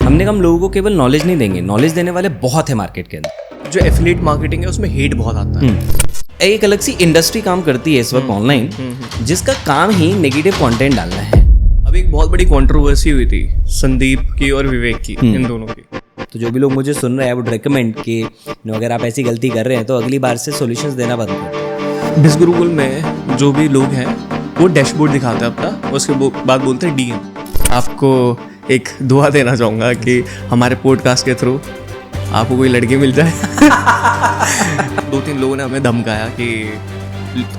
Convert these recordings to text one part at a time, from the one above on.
हमने कहा हम लोगों को केवल नॉलेज नहीं देंगे, नॉलेज देने वाले बहुत है मार्केट के अंदर। जो एफिलिएट मार्केटिंग है उसमें हेट बहुत आता है। एक अलग सी इंडस्ट्री काम करती है इस वक्त ऑनलाइन, जिसका काम ही नेगेटिव कंटेंट डालना है। अभी एक बहुत बड़ी कंट्रोवर्सी हुई थी संदीप की और विवेक की, इन दोनों की। तो जो भी लोग मुझे सुन रहे हैं, वुड रिकमेंड कि अगर आप ऐसी गलती कर रहे हैं तो अगली बार से सॉल्यूशंस देना बंद करो। बिजगुरुकुल में जो भी लोग हैं वो डैशबोर्ड दिखाते हैं अपना, उसके बाद बोलते हैं डीएम। आपको एक दुआ देना चाहूँगा कि हमारे पॉडकास्ट के थ्रू आपको कोई लड़की मिल जाए। 2-3 लोगों ने हमें धमकाया कि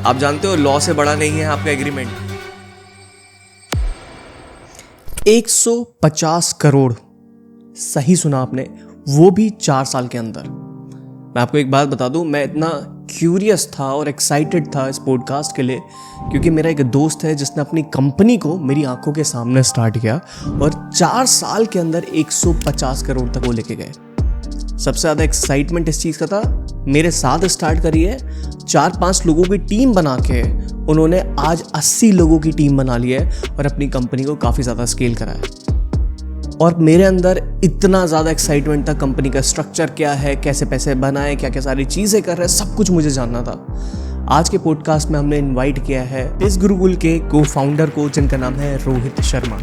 आप जानते हो लॉ से बड़ा नहीं है आपका एग्रीमेंट। 150 करोड़, सही सुना आपने, वो भी 4 साल के अंदर। मैं आपको एक बात बता दूं, मैं इतना क्यूरियस था और एक्साइटेड था इस पॉडकास्ट के लिए क्योंकि मेरा एक दोस्त है जिसने अपनी कंपनी को मेरी आंखों के सामने स्टार्ट किया और 4 साल के अंदर 150 करोड़ तक वो लेके गए। सबसे ज़्यादा एक्साइटमेंट इस चीज़ का था, मेरे साथ स्टार्ट करी है, 4-5 लोगों की टीम बना के उन्होंने आज 80 लोगों की टीम बना ली है और अपनी कंपनी को काफ़ी ज़्यादा स्केल करा है। और मेरे अंदर इतना ज़्यादा एक्साइटमेंट था, कंपनी का स्ट्रक्चर क्या है, कैसे पैसे बनाए, क्या क्या सारी चीज़ें कर रहे हैं, सब कुछ मुझे जानना था। आज के पॉडकास्ट में हमने इनवाइट किया है इस गुरुकुल के को फाउंडर को, जिनका नाम है रोहित शर्मा।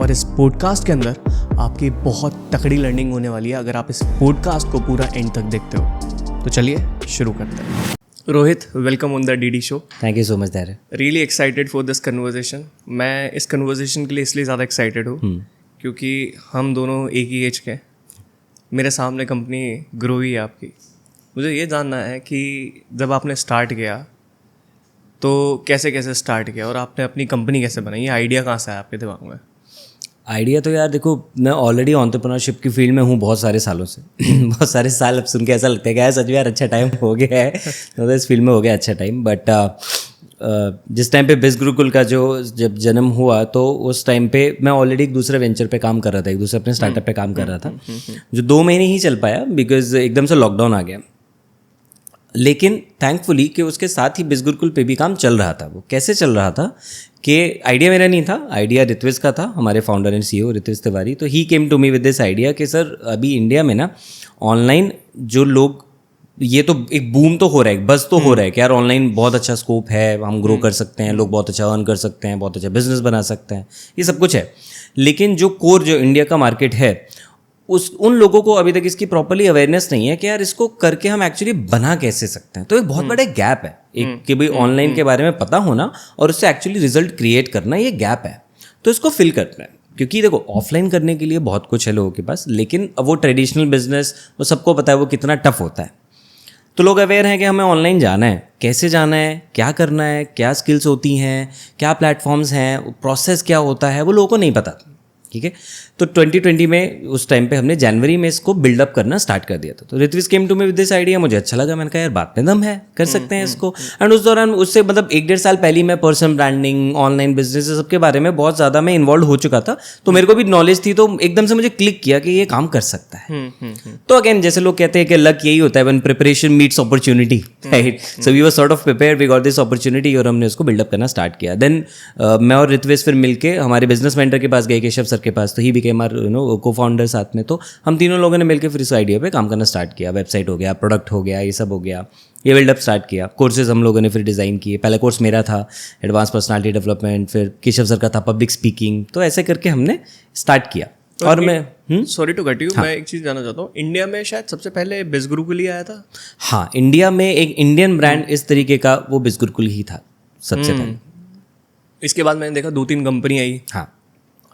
और इस पॉडकास्ट के अंदर आपकी बहुत तगड़ी लर्निंग होने वाली है अगर आप इस पॉडकास्ट को पूरा एंड तक देखते हो। तो चलिए शुरू करते हैं। Rohit, welcome on the DD show. Thank you so much there. Really excited for this conversation. मैं इस कन्वर्सेशन के लिए इसलिए ज़्यादा एक्साइटेड हूँ क्योंकि हम दोनों एक ही एज के हैं। मेरे सामने कंपनी ग्रो हुई है आपकी। मुझे ये जानना है कि जब आपने स्टार्ट किया तो कैसे कैसे स्टार्ट किया और आपने अपनी कंपनी कैसे बनाई, ये आइडिया कहाँ से आया आपके दिमाग में? आइडिया तो यार देखो, मैं ऑलरेडी एंटरप्रेन्योरशिप की फील्ड में हूँ बहुत सारे सालों से। बहुत सारे साल अब सुन के ऐसा लगता है कि यार सच में यार अच्छा टाइम हो गया है, तो इस फील्ड में हो गया अच्छा टाइम। बट जिस टाइम पे बिज गुरुकुल का जब जन्म हुआ तो उस टाइम पे मैं ऑलरेडी एक दूसरे वेंचर पे काम कर रहा था, एक दूसरे अपने स्टार्टअप पे काम कर रहा था, जो 2 महीने ही चल पाया बिकॉज एकदम से लॉकडाउन आ गया। लेकिन थैंकफुली कि उसके साथ ही बिज गुरुकुल पे भी काम चल रहा था। वो कैसे चल रहा था कि आइडिया मेरा नहीं था, आइडिया रित्विज का था, हमारे founder and CEO Ritvij Tiwari. तो he came to me with this idea कि सर अभी इंडिया में ना ऑनलाइन जो लोग, ये तो एक बूम तो हो रहा है, बस तो हो रहा है कि यार ऑनलाइन बहुत अच्छा स्कोप है, हम ग्रो कर सकते हैं, लोग बहुत अच्छा अर्न कर सकते हैं, बहुत अच्छा बिजनेस बना सकते हैं, ये सब कुछ है। लेकिन जो कोर जो इंडिया का मार्केट है उन लोगों को अभी तक इसकी प्रॉपर्ली अवेयरनेस नहीं है कि यार इसको करके हम एक्चुअली बना कैसे सकते हैं। तो एक बहुत बड़ा गैप है एक कि भाई ऑनलाइन के बारे में पता होना और उससे एक्चुअली रिजल्ट क्रिएट करना, ये गैप है। तो इसको फिल करना है क्योंकि देखो ऑफलाइन करने के लिए बहुत कुछ है लोगों के पास, लेकिन अब वो ट्रेडिशनल बिजनेस वो सबको पता है वो कितना टफ होता है। तो लोग अवेयर हैं कि हमें ऑनलाइन जाना है, कैसे जाना है, क्या करना है, क्या स्किल्स होती हैं, क्या प्लेटफॉर्म्स हैं, प्रोसेस क्या होता है, वो लोगों को नहीं पता। ठीक है, तो 2020 में उस टाइम पे हमने जनवरी में इसको बिल्डअप करना स्टार्ट कर दिया था। तो Ritvij came to me with this idea, मुझे अच्छा लगा, मैंने कहा यार बात में दम है, कर सकते हैं इसको। एंड उस दौरान उससे मतलब 1-1.5 साल पहले मैं पर्सनल ब्रांडिंग, ऑनलाइन बिजनेस सबके बारे में बहुत ज़्यादा मैं इन्वॉल्व हो चुका था, तो मेरे को भी नॉलेज थी, तो एकदम से मुझे क्लिक किया कि ये काम कर सकता है। तो अगेन जैसे लोग कहते हैं कि लक यही होता है, when preparation meets opportunity, right? So we were sort of prepared, we got this opportunity और हमने उसको बिल्डअप करना स्टार्ट किया। देन मैं और रित्विज फिर मिलके हमारे बिजनेस मेंटर के पास गए, केशव सर के पास, तो ही बिकेम आवर को फाउंडर साथ में। तो हम तीनों लोगों ने मिलकर फिर इस आइडिया पे काम करना स्टार्ट किया। वेबसाइट हो गया, प्रोडक्ट हो गया, ये सब हो गया, ये बिल्डअप स्टार्ट किया। कोर्सेज हम लोगों ने फिर डिज़ाइन किए। पहला कोर्स मेरा था एडवांस पर्सनालिटी डेवलपमेंट, फिर केशव सर का था पब्लिक स्पीकिंग। तो ऐसे करके हमने स्टार्ट किया। तो और मैं सॉरी टू कट यू, मैं एक चीज़ जानना चाहता हूँ, इंडिया में शायद सबसे पहले बिज गुरुकुल ही आया था। हाँ, इंडिया में एक इंडियन ब्रांड इस तरीके का वो बिज गुरुकुल ही था सबसे पहले। इसके बाद मैंने देखा 2-3 कंपनी आई, हाँ,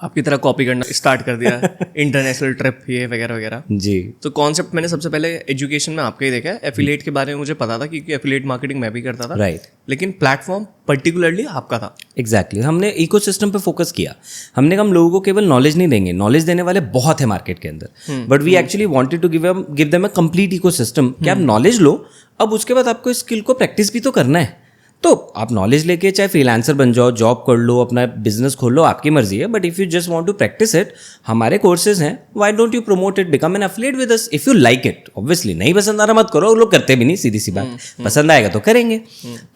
आपकी तरह कॉपी करना स्टार्ट कर दिया, इंटरनेशनल ट्रिप ये वगैरह वगैरह जी। तो कॉन्सेप्ट मैंने सबसे पहले एजुकेशन में आपका ही देखा है। एफिलिएट के बारे में मुझे पता था क्योंकि एफिलिएट मार्केटिंग मैं भी करता था, राइट। लेकिन प्लेटफॉर्म पर्टिकुलरली आपका था। एग्जैक्टली, हमने इकोसिस्टम पे फोकस किया। हमने कहा हम लोगों को केवल नॉलेज नहीं देंगे, नॉलेज देने वाले बहुत है मार्केट के अंदर, but we actually wanted to give them a complete ecosystem कि आप नॉलेज लो, अब उसके बाद आपको इस स्किल को प्रैक्टिस भी तो करना है। तो आप नॉलेज लेके चाहे फ्रीलांसर बन जाओ, जॉब कर लो, अपना बिजनेस खोल लो, आपकी मर्जी है, but if you just want to practise it, हमारे कोर्सेज हैं, why don't you promote it, become an affiliate with us if you like it. Obviously नहीं पसंद आ रहा मत करो, लोग करते भी नहीं, सीधी सी बात, पसंद आएगा तो करेंगे।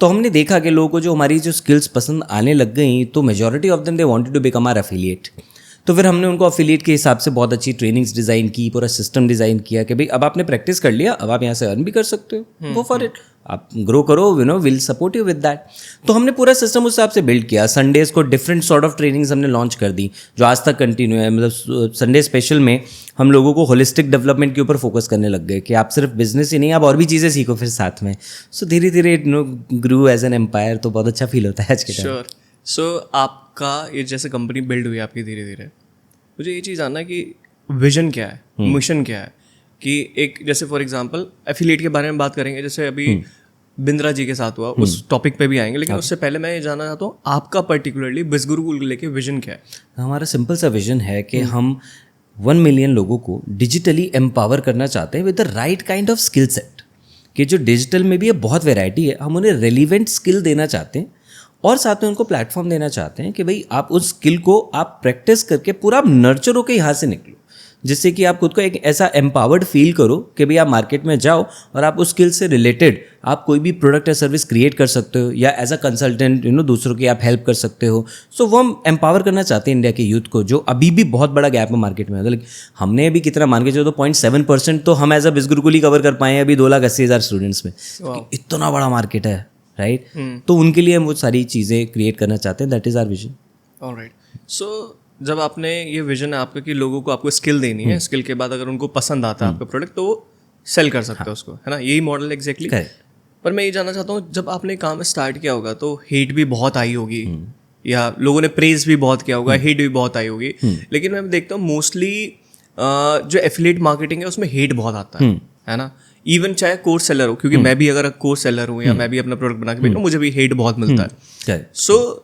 तो हमने देखा कि लोगों को जो हमारी जो स्किल्स पसंद आने लग गई, तो majority of them they wanted to become our affiliate. तो फिर हमने उनको अफिलिएट के हिसाब से बहुत अच्छी ट्रेनिंग्स डिज़ाइन की, पूरा सिस्टम डिज़ाइन किया कि भाई अब आपने प्रैक्टिस कर लिया, अब आप यहाँ से अर्न भी कर सकते हो, गो फॉर इट, आप ग्रो करो, will support you with that. तो हमने पूरा सिस्टम उस हिसाब से बिल्ड किया। संडेज़ को डिफरेंट सॉर्ट ऑफ ट्रेनिंग्स हमने लॉन्च कर दी जो आज तक कंटिन्यू है। मतलब संडे स्पेशल में हम लोगों को होलिस्टिक डेवलपमेंट के ऊपर फोकस करने लग गए कि आप सिर्फ बिजनेस ही नहीं, आप और भी चीज़ें सीखो फिर साथ में। सो धीरे धीरे ग्रू एज एन एम्पायर, तो बहुत अच्छा फील होता है आज के टाइम। श्योर। सो आपका ये जैसे कंपनी बिल्ड हुई आपकी धीरे धीरे, मुझे ये चीज़ जानना है कि विजन क्या है, मिशन क्या है, कि एक जैसे फॉर एग्जांपल एफिलिएट के बारे में बात करेंगे, जैसे अभी बिंद्रा जी के साथ हुआ, उस टॉपिक पे भी आएंगे, लेकिन उससे पहले मैं ये जानना चाहता हूँ आपका पर्टिकुलरली बिजगुरु को लेके विजन क्या है? हमारा सिंपल सा विजन है कि हम 1 मिलियन लोगों को डिजिटली एम्पावर करना चाहते हैं with the right kind of skill set. कि जो डिजिटल में भी है बहुत वेराइटी है, हम उन्हें रेलिवेंट स्किल देना चाहते हैं और साथ में उनको प्लेटफॉर्म देना चाहते हैं कि भाई आप उस स्किल को आप प्रैक्टिस करके पूरा नर्चर होकर यहाँ से निकलो, जिससे कि आप खुद को एक ऐसा एम्पावर्ड फील करो कि भाई आप मार्केट में जाओ और आप उस स्किल से रिलेटेड आप कोई भी प्रोडक्ट या सर्विस क्रिएट कर सकते हो, या एज अ कंसल्टेंट दूसरों की आप हेल्प कर सकते हो। सो वो हम एम्पावर करना चाहते हैं इंडिया के यूथ को, जो अभी भी बहुत बड़ा गैप है मार्केट में। मतलब हमने अभी कितना मान के चलो तो 0.7% तो हम एज अ बिजगुरुकुल ही कवर कर पाए हैं अभी 2,80,000 स्टूडेंट्स में। इतना बड़ा मार्केट है, राइट? तो उनके लिए हम वो सारी चीज़ें क्रिएट करना चाहते हैं। That is our vision. Alright. So जब आपने ये विजन है आपका कि लोगों को आपको स्किल देनी है, स्किल के बाद अगर उनको पसंद आता है आपका प्रोडक्ट तो वो सेल कर सकते हैं उसको, है ना? यही मॉडल एग्जैक्टली। पर मैं ये जानना चाहता हूँ, जब आपने काम स्टार्ट किया होगा तो हेट भी बहुत आई होगी, या लोगों ने प्रेज भी बहुत किया होगा, हेट भी बहुत आई होगी, लेकिन मैं देखता हूँ मोस्टली जो एफिलिएट मार्केटिंग है उसमें हेट बहुत आता है ना? इवन चाहे कोर्स सेलर हो, क्योंकि मैं भी अगर कोर्स सेलर हूँ या मैं भी अपना प्रोडक्ट बना के बेचूँ, मुझे भी हेट बहुत मिलता है। सो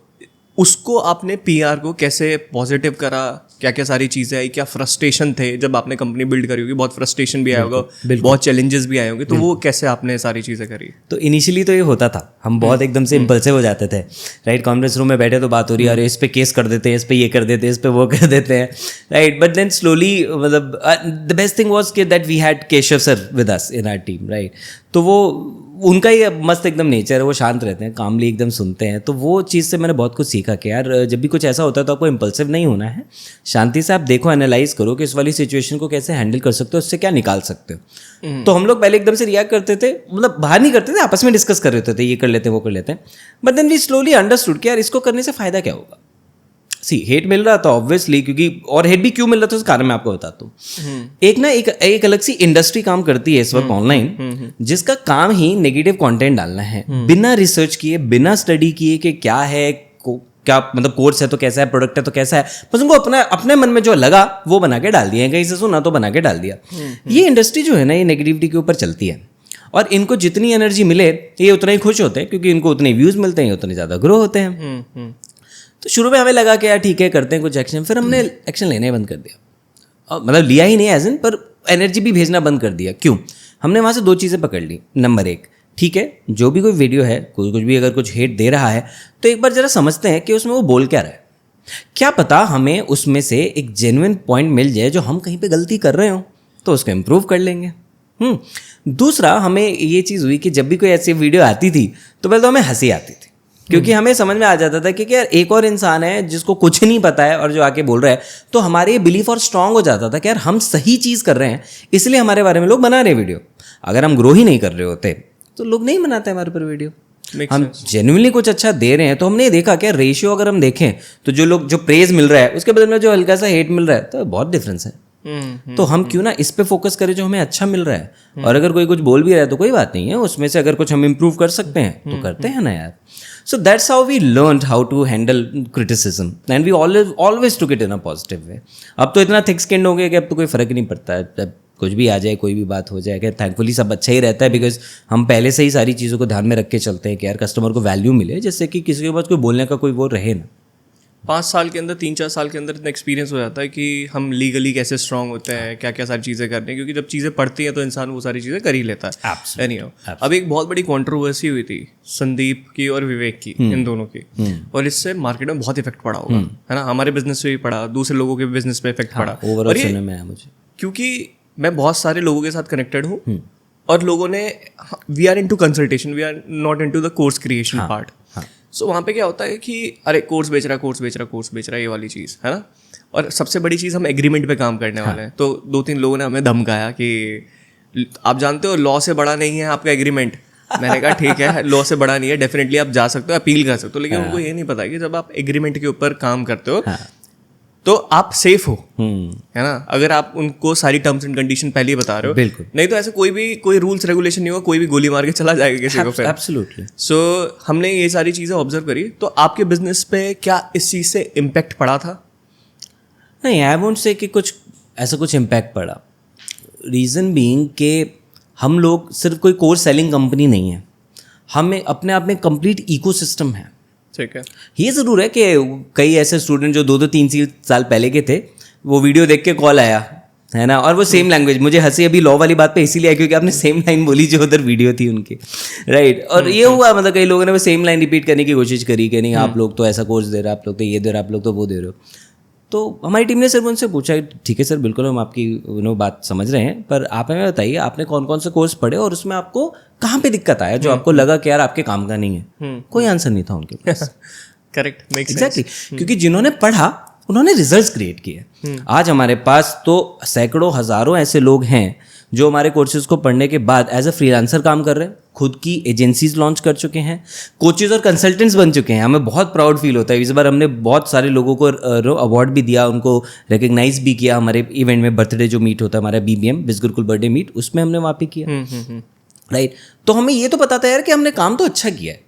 उसको आपने पीआर को कैसे पॉजिटिव करा, क्या क्या सारी चीज़ें आई, क्या फ्रस्ट्रेशन थे जब आपने कंपनी बिल्ड करी होगी? बहुत फ्रस्ट्रेशन भी आया होगा, बहुत चैलेंजेस भी आए होंगे, तो वो कैसे आपने सारी चीज़ें करी? तो इनिशियली तो ये होता था, हम बहुत एकदम से इम्पल्सिव हो जाते थे, राइट? कॉन्फ्रेंस रूम में बैठे तो बात हो रही है, अरे इस पे केस कर देते हैं, इस पे ये कर देते हैं, इस पे वो कर देते हैं, राइट? बट देन स्लोली, मतलब द बेस्ट थिंग वाज कि that we had Keshav sir with us in our team, right? तो वो उनका ही मस्त एकदम नेचर है, वो शांत रहते हैं, कामली एकदम सुनते हैं। तो वो चीज़ से मैंने बहुत कुछ सीखा कि यार जब भी कुछ ऐसा होता है तो आपको इम्पल्सिव नहीं होना है, शांति से आप देखो, एनालाइज करो कि इस वाली सिचुएशन को कैसे हैंडल कर सकते हो, उससे क्या निकाल सकते हो। तो हम लोग पहले एकदम से रिएक्ट करते थे, मतलब बाहर नहीं करते थे, आपस में डिस्कस कर रहे थे, ये कर लेते हैं वो कर लेते हैं। But then we slowly understood कि यार इसको करने से फ़ायदा क्या होगा। हेट मिल रहा था ऑब्वियसली, क्योंकि और हेट भी क्यों मिल रहा था उसका कारण मैं आपको बताता हूँ। एक अलग सी इंडस्ट्री काम करती है इस वक्त ऑनलाइन, जिसका काम ही नेगेटिव कंटेंट डालना है, बिना रिसर्च किए, बिना स्टडी किए कि क्या है, क्या मतलब कोर्स है तो कैसा है, प्रोडक्ट है तो कैसा है, बस उनको अपने मन में जो लगा वो बना के डाल दिया, कहीं से सुना तो बना के डाल दिया। ये इंडस्ट्री जो है ना, ये नेगेटिविटी के ऊपर चलती है, और इनको जितनी एनर्जी मिले ये उतना ही खुश होते हैं, क्योंकि इनको उतने व्यूज़ मिलते हैं, उतने ज़्यादा ग्रो होते हैं। तो शुरू में हमें लगा कि यार ठीक है, करते हैं कुछ एक्शन, फिर हमने एक्शन लेना ही बंद कर दिया, मतलब लिया ही नहीं एज इन, पर एनर्जी भी भेजना बंद कर दिया। क्यों? हमने वहाँ से 2 चीज़ें पकड़ ली। नंबर 1, ठीक है, जो भी कोई वीडियो है, कुछ भी अगर कुछ हेट दे रहा है तो एक बार ज़रा समझते हैं कि उसमें वो बोल क्या रहा है, क्या पता हमें उसमें से एक जेन्युइन पॉइंट मिल जाए जो हम कहीं पे गलती कर रहे हो, तो उसको इम्प्रूव कर लेंगे। दूसरा, हमें ये चीज़ हुई कि जब भी कोई ऐसी वीडियो आती थी तो पहले तो हमें हंसी आती थी, क्योंकि हमें समझ में आ जाता था कि यार एक और इंसान है जिसको कुछ नहीं पता है और जो आके बोल रहा है, तो हमारे ये बिलीफ और स्ट्रांग हो जाता था कि यार हम सही चीज़ कर रहे हैं, इसलिए हमारे बारे में लोग बना रहे हैं वीडियो। अगर हम ग्रो ही नहीं कर रहे होते तो लोग नहीं बनाते हमारे पर वीडियो। हम जेन्युइनली कुछ अच्छा दे रहे हैं, तो हमने देखा कि रेशियो अगर हम देखें तो जो प्रेज मिल रहा है उसके बदले में जो हल्का सा हेट मिल रहा है, तो बहुत डिफरेंस है। तो हम क्यों ना इस पे फोकस करें जो हमें अच्छा मिल रहा है, और अगर कोई कुछ बोल भी रहा है तो कोई बात नहीं है, उसमें से अगर कुछ हम इम्प्रूव कर सकते हैं तो करते हैं ना यार। So that's how we learned how to handle criticism, and we always took it in a positive way. अब तो इतना थिक स्किन्ड हो गया कि अब तो कोई फ़र्क ही नहीं पड़ता है, अब कुछ भी आ जाए, कोई भी बात हो जाए, कि थैंकफुली सब अच्छा ही रहता है, बिकॉज हम पहले से ही सारी चीज़ों को ध्यान में रख के चलते हैं कि यार कस्टमर को वैल्यू मिले, जिससे कि किसी के पास कोई बोलने का कोई वो रहे ना। 5 साल के अंदर, 3-4 साल के अंदर इतना एक्सपीरियंस हो जाता है कि हम लीगली कैसे स्ट्रांग होते हैं, क्या क्या सारी चीज़ें करते हैं, क्योंकि जब चीज़ें पढ़ती हैं तो इंसान वो सारी चीज़ें कर ही लेता है। Anyhow, अब एक बहुत बड़ी कंट्रोवर्सी हुई थी संदीप की और विवेक की, इन दोनों की, और इससे मार्केट में बहुत इफेक्ट पड़ा होगा, है ना? हमारे बिजनेस पे भी पड़ा, दूसरे लोगों के बिजनेस पे इफेक्ट पड़ा। ओवरऑल सुनने में आया मुझे, क्योंकि मैं बहुत सारे लोगों के साथ कनेक्टेड हूँ, और लोगों ने, we are into consultation, we are not into the course creation part. So वहाँ पे क्या होता है कि अरे कोर्स बेच रहा है, ये वाली चीज़ है ना। और सबसे बड़ी चीज़, हम एग्रीमेंट पे काम करने वाले हैं। तो 2-3 लोगों ने हमें धमकाया कि आप जानते हो लॉ से बड़ा नहीं है आपका एग्रीमेंट। मैंने कहा ठीक है, लॉ से बड़ा नहीं है, डेफिनेटली आप जा सकते हो, अपील कर सकते हो, लेकिन उनको ये नहीं पता कि जब आप एग्रीमेंट के ऊपर काम करते हो तो आप सेफ हो, है ना। अगर आप उनको सारी टर्म्स एंड कंडीशन पहले ही बता रहे हो, बिल्कुल। नहीं तो ऐसे कोई रूल्स रेगुलेशन नहीं होगा, कोई भी गोली मार के चला जाएगा किसी को फिर। एब्सोल्युटली। सो हमने ये सारी चीज़ें ऑब्जर्व करी। तो आपके बिजनेस पे क्या इस चीज़ से इम्पैक्ट पड़ा था? नहीं, आई वोंट से कि कुछ ऐसा कुछ इम्पैक्ट पड़ा। रीज़न बीइंग कि हम लोग सिर्फ कोई कोर्स सेलिंग कंपनी नहीं है, हमें अपने आप में कंप्लीट इकोसिस्टम है। ठीक है। ये ज़रूर है कि कई ऐसे स्टूडेंट जो 2-3 साल पहले के थे, वो वीडियो देख के कॉल आया, है ना, और वो सेम लैंग्वेज, मुझे हंसी अभी लॉ वाली बात पे इसीलिए आई क्योंकि आपने सेम लाइन बोली जो उधर वीडियो थी उनकी, राइट। और ये हुआ, मतलब कई लोगों ने वो सेम लाइन रिपीट करने की कोशिश करी कि नहीं आप लोग तो ऐसा कोर्स दे रहे हो, आप लोग तो ये दे रहे हो, आप लोग तो वो दे रहे हो। तो हमारी टीम ने सिर्फ उनसे पूछा, ठीक है सर बिल्कुल हम आपकी बात समझ रहे हैं, पर आप हमें बताइए आपने कौन कौन से कोर्स पढ़े और उसमें आपको कहाँ पे दिक्कत आया जो आपको लगा कि यार आपके काम का नहीं है। कोई आंसर नहीं था उनके पास। करेक्ट, मेक्स एग्जैक्टली, क्योंकि जिन्होंने पढ़ा उन्होंने रिजल्ट्स क्रिएट किए। आज हमारे पास तो सैकड़ों हजारों ऐसे लोग हैं जो हमारे कोर्सेज को पढ़ने के बाद एज अ फ्रीलांसर काम कर रहे हैं, खुद की एजेंसीज लॉन्च कर चुके हैं, कोचेज और कंसल्टेंट्स बन चुके हैं। हमें बहुत प्राउड फील होता है। इस बार हमने बहुत सारे लोगों को अवार्ड भी दिया, उनको रिकग्नाइज भी किया। हमारे इवेंट में बर्थडे जो मीट होता है हमारा BBM बिज गुरुकुल बर्थडे मीट, उसमें हमने वहाँ पे किया, राइट। तो हमें ये तो पता था यार कि हमने काम तो अच्छा किया है,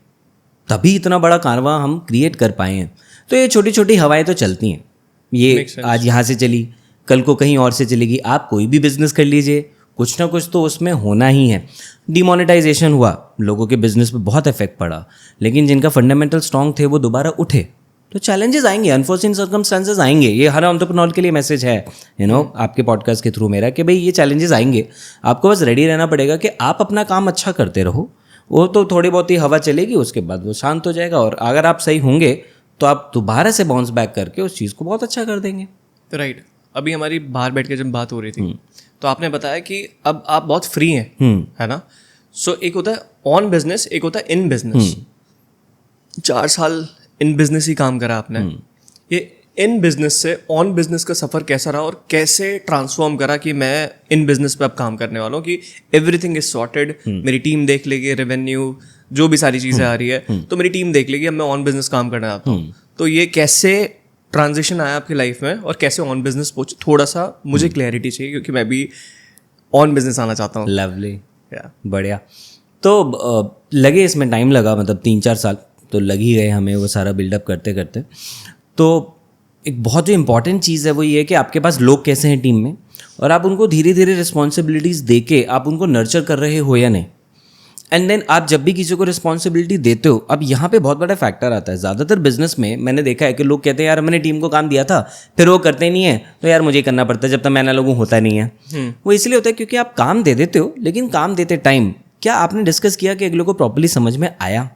तभी इतना बड़ा कारवां हम क्रिएट कर पाए हैं। तो ये छोटी छोटी हवाएं तो चलती हैं, ये आज यहाँ से चली कल को कहीं और से चलेगी। आप कोई भी बिजनेस कर लीजिए, कुछ ना कुछ तो उसमें होना ही है। डिमोनेटाइजेशन हुआ, लोगों के बिजनेस पे बहुत इफेक्ट पड़ा, लेकिन जिनका फंडामेंटल स्ट्रांग थे वो दोबारा उठे। तो चैलेंजेस आएंगे, अनफोर्चुनेट सर्कमस्टांसेस आएंगे। ये हर एंटरप्रेन्योर के लिए मैसेज है, आपके पॉडकास्ट के थ्रू मेरा, कि भाई ये चैलेंजेस आएंगे, आपको बस रेडी रहना पड़ेगा कि आप अपना काम अच्छा करते रहो। वो तो थोड़ी बहुत ही हवा चलेगी, उसके बाद वो शांत हो जाएगा, और अगर आप सही होंगे तो आप दोबारा से बाउंस बैक करके उस चीज़ को बहुत अच्छा कर देंगे। राइट। अभी हमारी बाहर बैठ के जब बात हो रही थी तो आपने बताया कि अब आप बहुत फ्री हैं, है ना। सो एक होता है ऑन बिजनेस, एक होता है इन बिजनेस। 4 साल इन बिजनेस ही काम करा आपने। ये इन बिजनेस से ऑन बिजनेस का सफ़र कैसा रहा और कैसे ट्रांसफॉर्म करा कि मैं इन बिजनेस पे अब काम करने वाला हूँ, कि एवरीथिंग इज सॉर्टेड, मेरी टीम देख लेगी, रेवेन्यू जो भी सारी चीज़ें आ रही है तो मेरी टीम देख लेगी, अब मैं ऑन बिजनेस काम करने आता हूँ। तो ये कैसे ट्रांजिशन आया आपकी लाइफ में और कैसे ऑन बिजनेस पहुंचे, थोड़ा सा मुझे क्लैरिटी चाहिए क्योंकि मैं भी ऑन बिजनेस आना चाहता हूँ। लवली, बढ़िया। तो लगे, इसमें टाइम लगा, मतलब 3-4 साल तो लग ही गए हमें वो सारा बिल्डअप करते करते। तो एक बहुत जो इंपॉर्टेंट चीज़ है वो ये है कि आपके पास लोग कैसे हैं टीम में, और आप उनको धीरे धीरे रिस्पॉन्सिबिलिटीज़ दे के आप उनको नर्चर कर रहे हो या नहीं। एंड देन आप जब भी किसी को रिस्पॉन्सिबिलिटी देते हो, अब यहाँ पे बहुत बड़ा फैक्टर आता है। ज़्यादातर बिजनेस में मैंने देखा है कि लोग कहते हैं यार मैंने टीम को काम दिया था, फिर वो करते नहीं है, तो यार मुझे करना पड़ता है, जब तक मैं ना लोगों होता नहीं है। वो इसलिए होता है क्योंकि आप काम दे देते हो, लेकिन काम देते टाइम क्या आपने डिस्कस किया कि अगले को प्रॉपर्ली समझ में आया,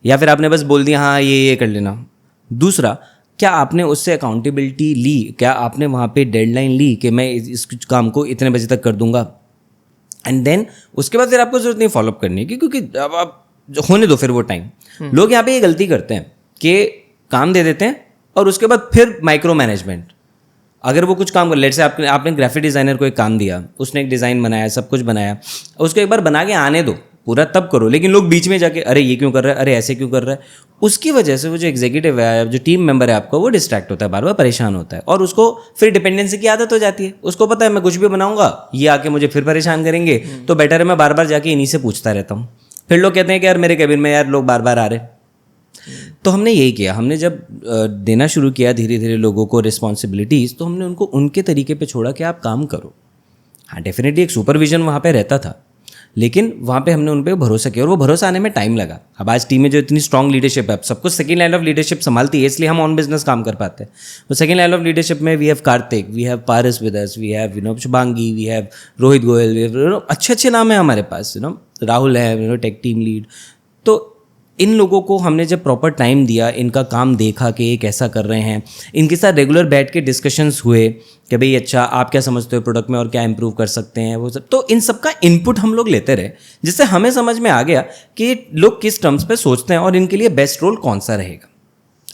या फिर आपने बस बोल दिया हाँ ये कर लेना। दूसरा, क्या आपने उससे अकाउंटेबिलिटी ली, क्या आपने वहाँ पे डेडलाइन ली कि मैं इस काम को इतने बजे तक कर दूंगा। एंड देन उसके बाद फिर आपको जरूरत नहीं फॉलोअप करने की, क्योंकि अब आप होने दो फिर वो टाइम। लोग यहाँ पे ये गलती करते हैं कि काम दे देते हैं और उसके बाद फिर माइक्रो मैनेजमेंट। अगर वो कुछ काम कर, लेट से आपने ग्राफिक डिज़ाइनर को एक काम दिया, उसने एक डिज़ाइन बनाया, सब कुछ बनाया, उसको एक बार बना के आने दो, पूरा तब करो। लेकिन लोग बीच में जाके अरे ये क्यों कर रहा है, अरे ऐसे क्यों कर रहा है, उसकी वजह से वो जो एग्जीक्यूटिव है, जो टीम मेंबर है आपका, वो डिस्ट्रैक्ट होता है, बार बार परेशान होता है, और उसको फिर डिपेंडेंसी की आदत हो जाती है। उसको पता है मैं कुछ भी बनाऊंगा ये आके मुझे फिर परेशान करेंगे, तो बेटर है मैं बार बार जाके इन्हीं से पूछता रहता हूँ। फिर लोग कहते हैं कि यार मेरे कैबिन में यार लोग बार बार आ रहे। तो हमने यही किया, हमने जब देना शुरू किया धीरे धीरे लोगों को रिस्पॉन्सिबिलिटीज़, तो हमने उनको उनके तरीके पे छोड़ा कि आप काम करो। हाँ, डेफिनेटली एक सुपरविजन वहाँ पे रहता था, लेकिन वहाँ पे हमने उन पर भरोसा किया, और वो भरोसा आने में टाइम लगा। अब आज टीम में जो इतनी स्ट्रॉन्ग लीडरशिप है, अब सब कुछ सेकंड लाइन ऑफ लीडरशिप संभालती है, इसलिए हम ऑन बिजनेस काम कर पाते हैं। तो सेकंड लाइन ऑफ लीडरशिप में we have Kartik, we have Paras with us, we have Shubhangi, we have Rohit Goyal, अच्छे अच्छे नाम है हमारे पास, राहुल है टेक टीम लीड। तो इन लोगों को हमने जब प्रॉपर टाइम दिया, इनका काम देखा कि ये कैसा कर रहे हैं, इनके साथ रेगुलर बैठ के डिस्कशंस हुए कि भाई अच्छा आप क्या समझते हो प्रोडक्ट में और क्या इंप्रूव कर सकते हैं, वो सब, तो इन सब का इनपुट हम लोग लेते रहे, जिससे हमें समझ में आ गया कि लोग किस टर्म्स पे सोचते हैं और इनके लिए बेस्ट रोल कौन सा रहेगा।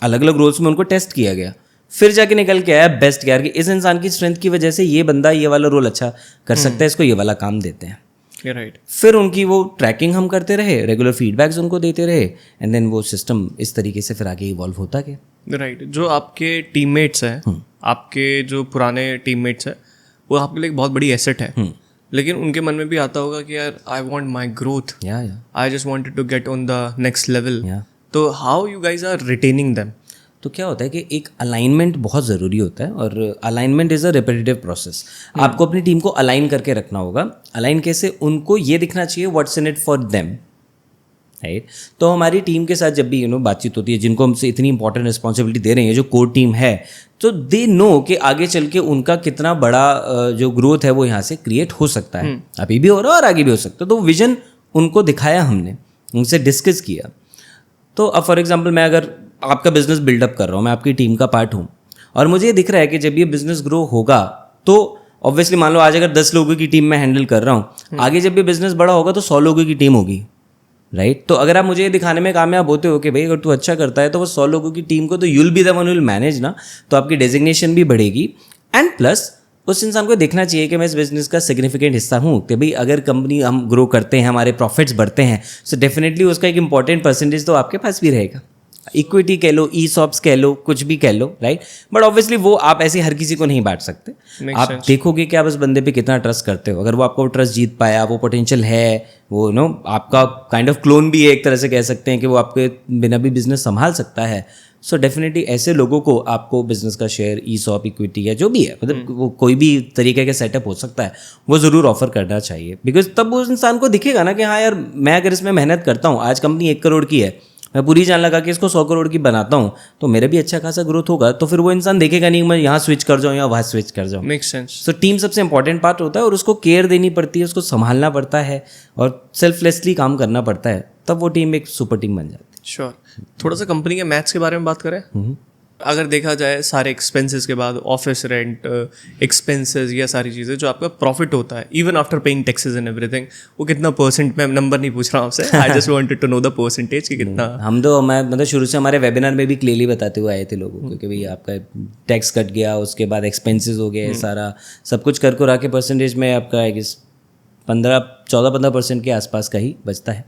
अलग अलग रोल्स में उनको टेस्ट किया गया, फिर जाके निकल के आया बेस्ट यार कि इस इंसान की स्ट्रेंथ की वजह से ये बंदा ये वाला रोल अच्छा कर सकता है, इसको ये वाला काम देते हैं। राइट। फिर उनकी वो ट्रैकिंग हम करते रहे, रेगुलर फीडबैक्स उनको देते रहे, एंड देन वो सिस्टम इस तरीके से फिर आगे इवॉल्व होता गया। राइट। जो आपके टीममेट्स हैं, आपके जो पुराने टीममेट्स हैं, वो आपके लिए एक बहुत बड़ी एसेट है, लेकिन उनके मन में भी आता होगा कि यार I want my growth, I just wanted to get on the next level, तो how you guys are retaining them? तो क्या होता है कि एक अलाइनमेंट बहुत ज़रूरी होता है, और alignment is a repetitive process. आपको अपनी टीम को अलाइन करके रखना होगा। अलाइन कैसे? उनको ये दिखना चाहिए what's in it for them, right. तो हमारी टीम के साथ जब भी बातचीत होती है, जिनको हमसे इतनी इंपॉर्टेंट रिस्पॉन्सिबिलिटी दे रहे हैं, जो कोर टीम है, तो दे नो कि आगे चल के उनका कितना बड़ा जो ग्रोथ है वो यहाँ से क्रिएट हो सकता है। अभी भी हो रहा है और आगे भी हो सकता है। तो विजन उनको दिखाया हमने, उनसे डिस्कस किया। तो अब फॉर एग्जाम्पल मैं अगर आपका बिजनेस बिल्डअप कर रहा हूँ, मैं आपकी टीम का पार्ट हूँ, और मुझे ये दिख रहा है कि जब ये बिजनेस ग्रो होगा तो ऑब्वियसली मान लो आज अगर 10 लोगों की टीम में हैंडल कर रहा हूँ, आगे जब ये बिजनेस बड़ा होगा तो 100 लोगों की टीम होगी, राइट। तो अगर आप मुझे ये दिखाने में कामयाब होते हो कि भाई अगर तू अच्छा करता है तो वो 100 लोगों की टीम को तो you'll be the one will manage ना, तो आपकी डेजिग्नेशन भी बढ़ेगी, एंड प्लस उस इंसान को देखना चाहिए कि मैं इस बिजनेस का सिग्निफिकेंट हिस्सा हूँ, कि भाई अगर कंपनी हम ग्रो करते हैं, हमारे प्रॉफिट्स बढ़ते हैं, सो डेफिनेटली उसका एक इंपॉर्टेंट परसेंटेज तो आपके पास भी रहेगा। इक्विटी कह लो, ई-सॉप्स कह लो, कुछ भी कह लो, राइट। बट ऑब्वियसली वो आप ऐसे हर किसी को नहीं बांट सकते। आप देखोगे कि आप उस बंदे पे कितना ट्रस्ट करते हो। अगर वो आपको ट्रस्ट जीत पाया, वो पोटेंशियल है, वो आपका काइंड ऑफ क्लोन भी है, एक तरह से कह सकते हैं कि वो आपके बिना भी बिजनेस संभाल सकता है, सो डेफिनेटली ऐसे लोगों को आपको बिजनेस का शेयर, ई-सॉप, इक्विटी या जो भी है, मतलब वो कोई भी तरीके का सेटअप हो सकता है, वो ज़रूर ऑफर करना चाहिए। बिकॉज तब उस इंसान को दिखेगा ना कि हाँ यार, मैं अगर इसमें मेहनत करता हूँ, आज कंपनी 1 करोड़ की है, मैं पूरी जान लगा कि इसको 100 करोड़ की बनाता हूँ, तो मेरा भी अच्छा खासा ग्रोथ होगा, तो फिर वो इंसान देखेगा नहीं मैं यहाँ स्विच कर जाऊँ या वहाँ स्विच कर जाऊँ। Make sense. सो टीम सबसे इंपॉर्टेंट पार्ट होता है, और उसको केयर देनी पड़ती है, उसको संभालना पड़ता है, और सेल्फलेसली काम करना पड़ता है, तब वो टीम एक सुपर टीम बन जाती है। श्योर। थोड़ा सा कंपनी के मैथ्स के बारे में बात करें। अगर देखा जाए सारे एक्सपेंसेस के बाद, ऑफिस रेंट, एक्सपेंसेस, या सारी चीज़ें, जो आपका प्रॉफिट होता है even after paying taxes and everything, वो कितना परसेंट, मैं नंबर नहीं पूछ रहा हूँ आपसे, I just wanted to know the percentage कि कितना। हम तो मैं मतलब शुरू से हमारे वेबिनार में भी क्लियरली बताते हुए आए थे लोगों को कि भाई आपका टैक्स कट गया, उसके बाद एक्सपेंसेस हो गए, सारा सब कुछ कर कर आके परसेंटेज में आपका 14-15% के आसपास का ही बचता है,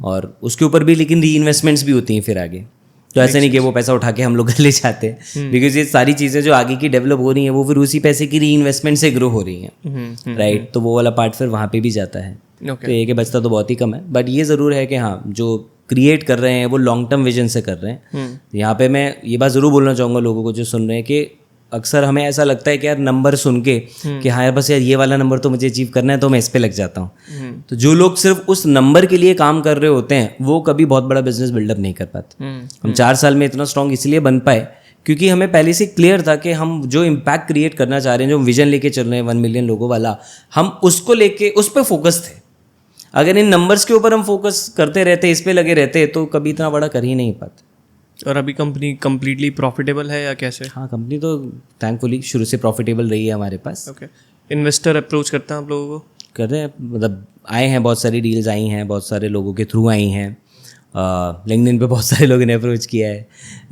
और उसके ऊपर भी लेकिन री इन्वेस्टमेंट्स भी होती हैं फिर आगे। तो ऐसे नहीं कि वो पैसा उठा के हम लोग ले जाते हैं, बिकॉज ये सारी चीज़ें जो आगे की डेवलप हो रही हैं वो फिर उसी पैसे की री इन्वेस्टमेंट से ग्रो हो रही हैं, राइट। तो वो वाला पार्ट फिर वहाँ पे भी जाता है। तो ये कि बचता तो बहुत ही कम है, बट ये ज़रूर है कि हाँ, जो क्रिएट कर रहे हैं वो लॉन्ग टर्म विजन से कर रहे हैं। यहाँ पे मैं ये बात ज़रूर बोलना चाहूँगा लोगों को जो सुन रहे हैं कि अक्सर हमें ऐसा लगता है कि यार नंबर सुन के कि हाँ यार बस यार ये वाला नंबर तो मुझे अचीव करना है, तो मैं इस पे लग जाता हूँ। तो जो लोग सिर्फ उस नंबर के लिए काम कर रहे होते हैं वो कभी बहुत बड़ा बिजनेस बिल्डअप नहीं कर पाते। हम 4 साल में इतना स्ट्रांग इसलिए बन पाए क्योंकि हमें पहले से क्लियर था कि हम जो इम्पैक्ट क्रिएट करना चाह रहे हैं, जो विजन लेके चल रहे हैं 1 मिलियन लोगों वाला, हम उसको लेके उस पर फोकस थे। अगर इन नंबर्स के ऊपर हम फोकस करते रहते, इस पे लगे रहते, तो कभी इतना बड़ा कर ही नहीं पाते। और अभी कंपनी कंप्लीटली प्रॉफिटेबल है या कैसे? हाँ, कंपनी तो थैंकफुली शुरू से प्रॉफिटेबल रही है हमारे पास। ओके। इन्वेस्टर अप्रोच करते हैं आप लोगों को? कर रहे हैं, मतलब आए हैं, बहुत सारी डील्स आई हैं, बहुत सारे लोगों के थ्रू आई हैं, लिंक्डइन पे बहुत सारे लोगों ने अप्रोच किया है,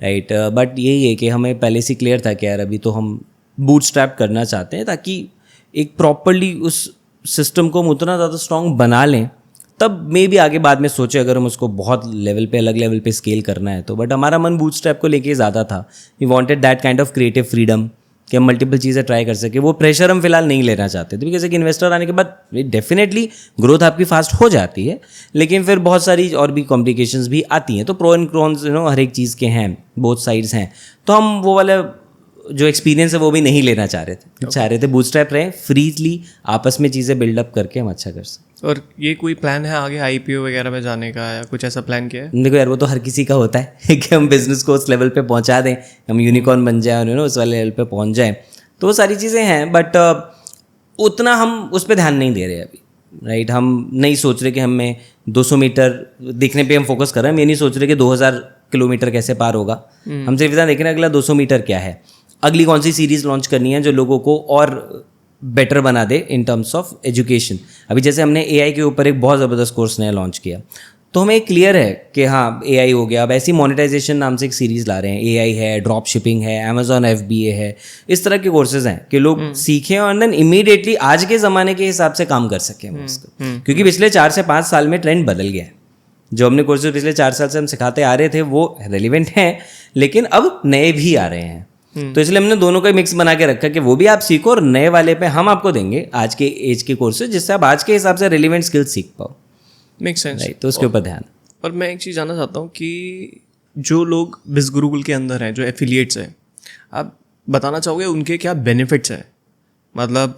राइट। बट यही है कि हमें पहले से क्लियर था कि यार अभी तो हम बूटस्ट्रैप करना चाहते हैं, ताकि एक प्रॉपरली उस सिस्टम को हम उतना ज़्यादा स्ट्रॉन्ग बना लें, तब मे भी आगे बाद में सोचे अगर हम उसको बहुत लेवल पे, अलग लेवल पे स्केल करना है तो। बट हमारा मन बूटस्ट्रैप को लेके ज़्यादा था। We wanted that kind of creative freedom कि हम मल्टीपल चीज़ें ट्राई कर सके। वो प्रेशर हम फिलहाल नहीं लेना चाहते थे, बिकॉज एक इन्वेस्टर आने के बाद डेफिनेटली ग्रोथ आपकी फास्ट हो जाती है, लेकिन फिर बहुत सारी और भी कॉम्प्लिकेशंस भी आती हैं। तो प्रो एंड कॉन्स हर एक चीज़ के हैं, बोथ साइड्स हैं। तो हम वो वाला जो एक्सपीरियंस है वो भी नहीं लेना चाह रहे थे। चाह रहे थे बूटस्ट्रैप रहें, फ्रीली आपस में चीज़ें बिल्डअप करके हम अच्छा कर सकें। और ये कोई प्लान है आगे IPO वगैरह में जाने का, या कुछ ऐसा प्लान किया है? देखो यार, वो तो हर किसी का होता है कि हम बिजनेस को उस लेवल पे पहुंचा दें, हम यूनिकॉर्न बन जाए, उस वाले लेवल पे पहुंच जाएं, तो वो सारी चीज़ें हैं। बट उतना हम उस पर ध्यान नहीं दे रहे अभी। राइट। हम नहीं सोच रहे कि हमें 200 मीटर दिखने पे हम फोकस कर रहे हैं, हम ये नहीं सोच रहे कि 2000 किलोमीटर कैसे पार होगा। हम सिर्फ इतना देख रहे हैं अगला 200 मीटर क्या है, अगली कौन सी सीरीज़ लॉन्च करनी है जो लोगों को और बेटर बना दे इन टर्म्स ऑफ एजुकेशन। अभी जैसे हमने एआई के ऊपर एक बहुत ज़बरदस्त कोर्स नया लॉन्च किया, तो हमें क्लियर है कि हाँ एआई हो गया। अब ऐसी मोनेटाइजेशन नाम से एक सीरीज़ ला रहे हैं, एआई है, ड्रॉप शिपिंग है, अमेजॉन FBA है, इस तरह के कोर्सेज हैं कि लोग सीखें और देन इमीडिएटली आज के ज़माने के हिसाब से काम कर सकें उसको। क्योंकि पिछले 4 से 5 साल में ट्रेंड बदल गया है। जो हमने कोर्सेज पिछले 4 साल से हम सिखाते आ रहे थे वो रेलिवेंट हैं, लेकिन अब नए भी आ रहे हैं। तो इसलिए हमने दोनों का मिक्स बना के रखा कि वो भी आप सीखो और नए वाले पे हम आपको देंगे आज के एज के कोर्सेज, जिससे आप आज के हिसाब से रेलिवेंट स्किल्स सीख पाओ। Make sense. राइट, तो उसके ऊपर ध्यान। और मैं एक चीज़ जानना चाहता हूँ कि जो लोग बिज़ गुरुकुल के अंदर हैं, जो एफिलिएट्स हैं, आप बताना चाहोगे उनके क्या बेनिफिट्स हैं? मतलब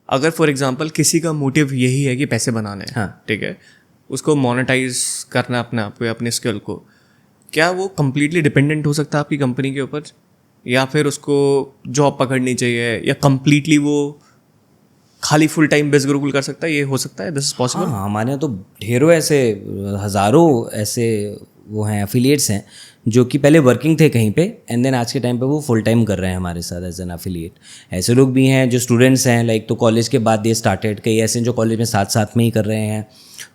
अगर फॉर एग्जांपल किसी का मोटिव यही है कि पैसे बनाने हैं, हाँ। ठीक है, उसको मोनेटाइज करना अपने आप को, अपने स्किल को, क्या वो कम्प्लीटली डिपेंडेंट हो सकता है आपकी कंपनी के ऊपर, या फिर उसको जॉब पकड़नी चाहिए, या कम्प्लीटली वो खाली फुल टाइम बिज़ गुरुकुल कर सकता है? ये हो सकता है, दिस इज पॉसिबल? हाँ, हमारे यहाँ तो ढेरों ऐसे, हज़ारों ऐसे वो हैं, एफिलिएट्स हैं जो कि पहले वर्किंग थे कहीं पे एंड देन आज के टाइम पे वो फुल टाइम कर रहे हैं हमारे साथ एज एन एफिलिएट। ऐसे लोग भी हैं जो स्टूडेंट्स हैं, लाइक तो कॉलेज के बाद दे स्टार्टेड, कई ऐसे हैं जो कॉलेज में साथ साथ में ही कर रहे हैं।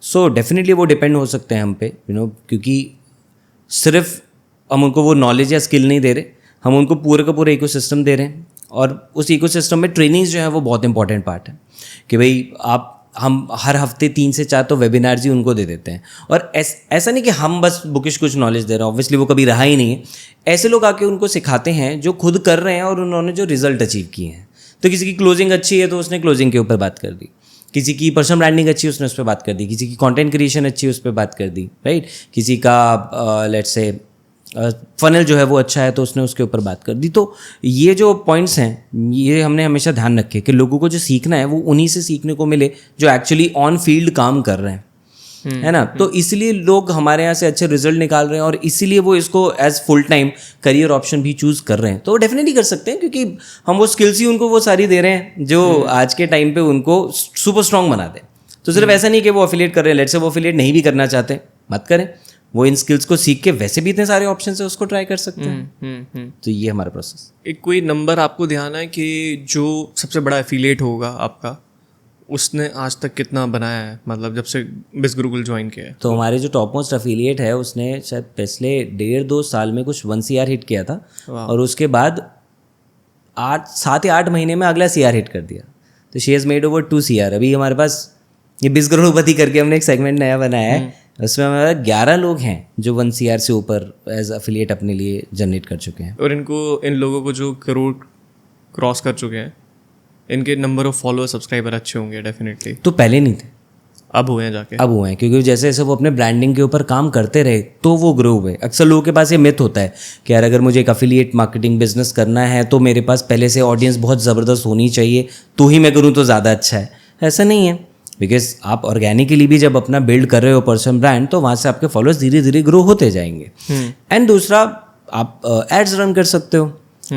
सो डेफिनेटली वो डिपेंड हो सकते हैं हम पे, क्योंकि सिर्फ हम उनको वो नॉलेज या स्किल नहीं दे रहे, हम उनको पूरे का पूरा इकोसिस्टम दे रहे हैं। और उस इकोसिस्टम में ट्रेनिंग्स जो है वो बहुत इंपॉर्टेंट पार्ट है कि भाई हम हर हफ्ते 3 से 4 तो वेबिनार्स ही उनको दे देते हैं। और ऐसा नहीं कि हम बस बुकिश कुछ नॉलेज दे रहे हैं, ऑब्वियसली वो कभी रहा ही नहीं है। ऐसे लोग आके उनको सिखाते हैं जो खुद कर रहे हैं और उन्होंने जो रिजल्ट अचीव किए हैं। तो किसी की क्लोजिंग अच्छी है तो उसने क्लोजिंग के ऊपर बात कर दी, किसी की पर्सनल ब्रांडिंग अच्छी है उसने उस पर बात कर दी, किसी की कंटेंट क्रिएशन अच्छी है उस पर बात कर दी, राइट। किसी का लेट्स से फनल जो है वो अच्छा है तो उसने उसके ऊपर बात कर दी। तो ये जो पॉइंट्स हैं ये हमने हमेशा ध्यान रखे कि लोगों को जो सीखना है वो उन्हीं से सीखने को मिले जो एक्चुअली ऑन फील्ड काम कर रहे हैं, है ना। तो इसलिए लोग हमारे यहाँ से अच्छे रिजल्ट निकाल रहे हैं और इसीलिए वो इसको as full time career option भी चूज़ कर रहे हैं। तो डेफिनेटली कर सकते हैं क्योंकि हम वो स्किल्स ही उनको वो सारी दे रहे हैं जो आज के टाइम पे उनको सुपर स्ट्रॉन्ग बना दें। तो सिर्फ ऐसा नहीं कि वो अफिलिएट कर रहे हैं, लेट्स से वो अफिलिएट नहीं भी करना चाहते, मत करें। वो इन स्किल्स को सीख के वैसे भी इतने सारे ऑप्शन है उसको ट्राई कर सकते हैं। तो ये हमारा प्रोसेस। एक कोई नंबर आपको ध्यान है कि जो सबसे बड़ा एफिलिएट होगा आपका, उसने आज तक कितना बनाया है, मतलब जब से बिज़ गुरुकुल ज्वाइन किया है? तो हमारे जो टॉप मोस्ट एफिलिएट है उसने शायद पिछले 1.5-2 साल में कुछ 1 CR हिट किया था और उसके बाद 7 या 8 महीने में अगला CR हिट कर दिया। तो she has made over 2 CR। अभी हमारे पास ये बिज़ करोड़पति करके हमने एक सेगमेंट नया बनाया है, उसमें हमारे 11 लोग हैं जो 1 CR से ऊपर एज एफिलिएट अपने लिए जनरेट कर चुके हैं। और इन लोगों को जो करोड़ क्रॉस कर चुके हैं, इनके नंबर ऑफ फॉलोअर सब्सक्राइबर अच्छे होंगे डेफिनेटली। तो पहले नहीं थे, अब हुए हैं जाके, अब हुए हैं, क्योंकि जैसे जैसे वो अपने ब्रांडिंग के ऊपर काम करते रहे तो वो ग्रो हुए। अक्सर लोगों के पास ये मिथ होता है कि यार अगर मुझे एक एफिलिएट मार्केटिंग बिजनेस करना है तो मेरे पास पहले से ऑडियंस बहुत ज़बरदस्त होनी चाहिए तो ही मैं करूँ तो ज़्यादा अच्छा है। ऐसा नहीं है, बिकॉज आप ऑर्गेनिकली भी जब अपना बिल्ड कर रहे हो पर्सनल ब्रांड तो वहाँ से आपके फॉलोअर्स धीरे धीरे ग्रो होते जाएंगे। एंड दूसरा आप एड्स रन कर सकते हो।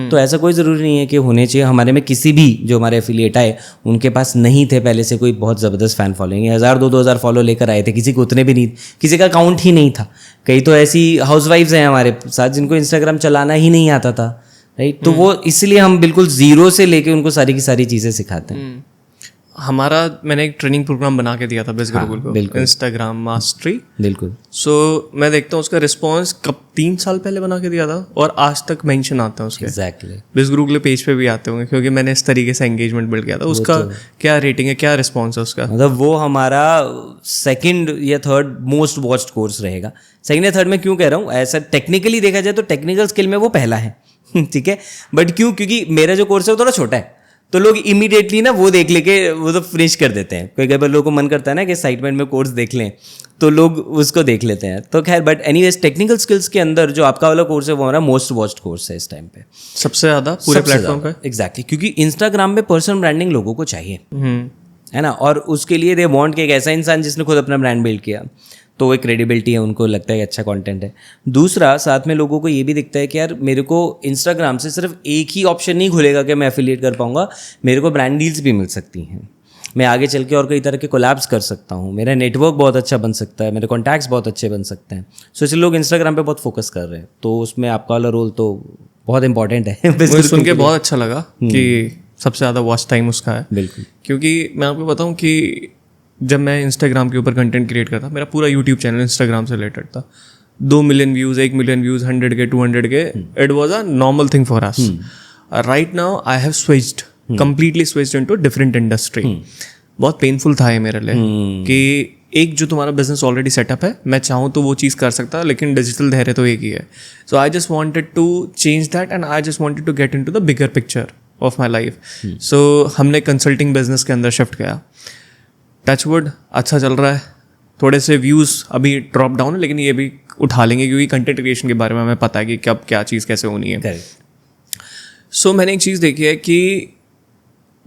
तो ऐसा कोई ज़रूरी नहीं है कि होने चाहिए। हमारे में किसी भी जो हमारे एफिलिएट आए उनके पास नहीं थे पहले से कोई बहुत ज़बरदस्त फ़ैन फॉलोइंग, 1000-2000 फॉलो लेकर आए थे, किसी को उतने भी नहीं, किसी का अकाउंट ही नहीं था। कई तो ऐसी हाउसवाइफ्स हैं हमारे साथ जिनको इंस्टाग्राम चलाना ही नहीं आता था, राइट। तो वो इसलिए हम बिल्कुल ज़ीरो से लेके उनको सारी की सारी चीज़ें सिखाते हैं। मैंने एक ट्रेनिंग प्रोग्राम बना के दिया था बिज़ गुरुकुल को, इंस्टाग्राम मास्टरी। बिल्कुल। सो मैं देखता हूँ उसका रिस्पॉन्स कब 3 साल पहले बना के दिया था और आज तक मेंशन आता है उसके। एग्जैक्टली। बिज़ गुरुकुल पेज पे भी आते होंगे क्योंकि मैंने इस तरीके से एंगेजमेंट बिल्ड किया था। उसका क्या रेटिंग है, क्या रिस्पॉन्स है उसका? मतलब वो हमारा 2nd या 3rd मोस्ट वॉच्ड कोर्स रहेगा। 2nd या 3rd में क्यों कह रहा हूँ, ऐसा टेक्निकली देखा जाए तो टेक्निकल स्किल में वो पहला है ठीक है। बट क्यों, क्योंकि मेरा जो कोर्स है वो थोड़ा छोटा है तो लोग इमीडिएटली ना वो देख लेके वो तो फिनिश कर देते हैं। कई बार लोगों को मन करता है ना कि एक्साइटमेंट में कोर्स देख लें तो लोग उसको देख लेते हैं। तो खैर, बट एनीवेज टेक्निकल स्किल्स के अंदर जो आपका वाला कोर्स है वो हमारा मोस्ट वॉच्ड कोर्स है इस टाइम पे, सबसे ज़्यादा पूरे प्लेटफॉर्म पे। एग्जैक्टली, क्योंकि इंस्टाग्राम पे पर्सनल ब्रांडिंग लोगों को चाहिए, है ना। और उसके लिए दे वांट कि एक ऐसा इंसान जिसने खुद अपना ब्रांड बिल्ड किया तो वो एक क्रेडिबिलिटी है, उनको लगता है कि अच्छा कंटेंट है। दूसरा, साथ में लोगों को ये भी दिखता है कि यार मेरे को इंस्टाग्राम से सिर्फ एक ही ऑप्शन नहीं खुलेगा कि मैं एफिलिएट कर पाऊंगा, मेरे को ब्रांड डील्स भी मिल सकती हैं। मैं आगे चल के और कई तरह के कोलैब्स कर सकता हूँ, मेरा नेटवर्क बहुत अच्छा बन सकता है, मेरे कॉन्टैक्ट्स बहुत अच्छे बन सकते हैं। सो इसलिए लोग इंस्टाग्राम पे बहुत फोकस कर रहे हैं, तो उसमें आपका वाला रोल तो बहुत इंपॉर्टेंट है। मुझे सुन के बहुत अच्छा लगा कि सबसे ज़्यादा वॉच टाइम उसका है। बिल्कुल, क्योंकि मैं आपको बताऊं कि जब मैं इंस्टाग्राम के ऊपर कंटेंट क्रिएट करता, मेरा पूरा यूट्यूब चैनल इंस्टाग्राम से रिलेटेड था, 2 million views, 1 million views, 100K, 200K, it was a normal thing for us. Right now I have switched, completely switched into different industry. बहुत पेनफुल था ये मेरे लिए कि एक जो तुम्हारा बिजनेस ऑलरेडी सेटअप है, मैं चाहूँ तो वो चीज़ कर सकता, लेकिन डिजिटल धैर्य तो एक ही है। So I just wanted to change that and I just wanted to get into the bigger picture of my life. So हमने कंसल्टिंग बिजनेस के अंदर शिफ्ट किया। टचवुड अच्छा चल रहा है, थोड़े से व्यूज़ अभी ड्रॉप डाउन है, लेकिन ये भी उठा लेंगे क्योंकि कंटेंट क्रिएशन के बारे में हमें पता है कि कब क्या चीज़ कैसे होनी है। सो मैंने एक चीज़ देखी है कि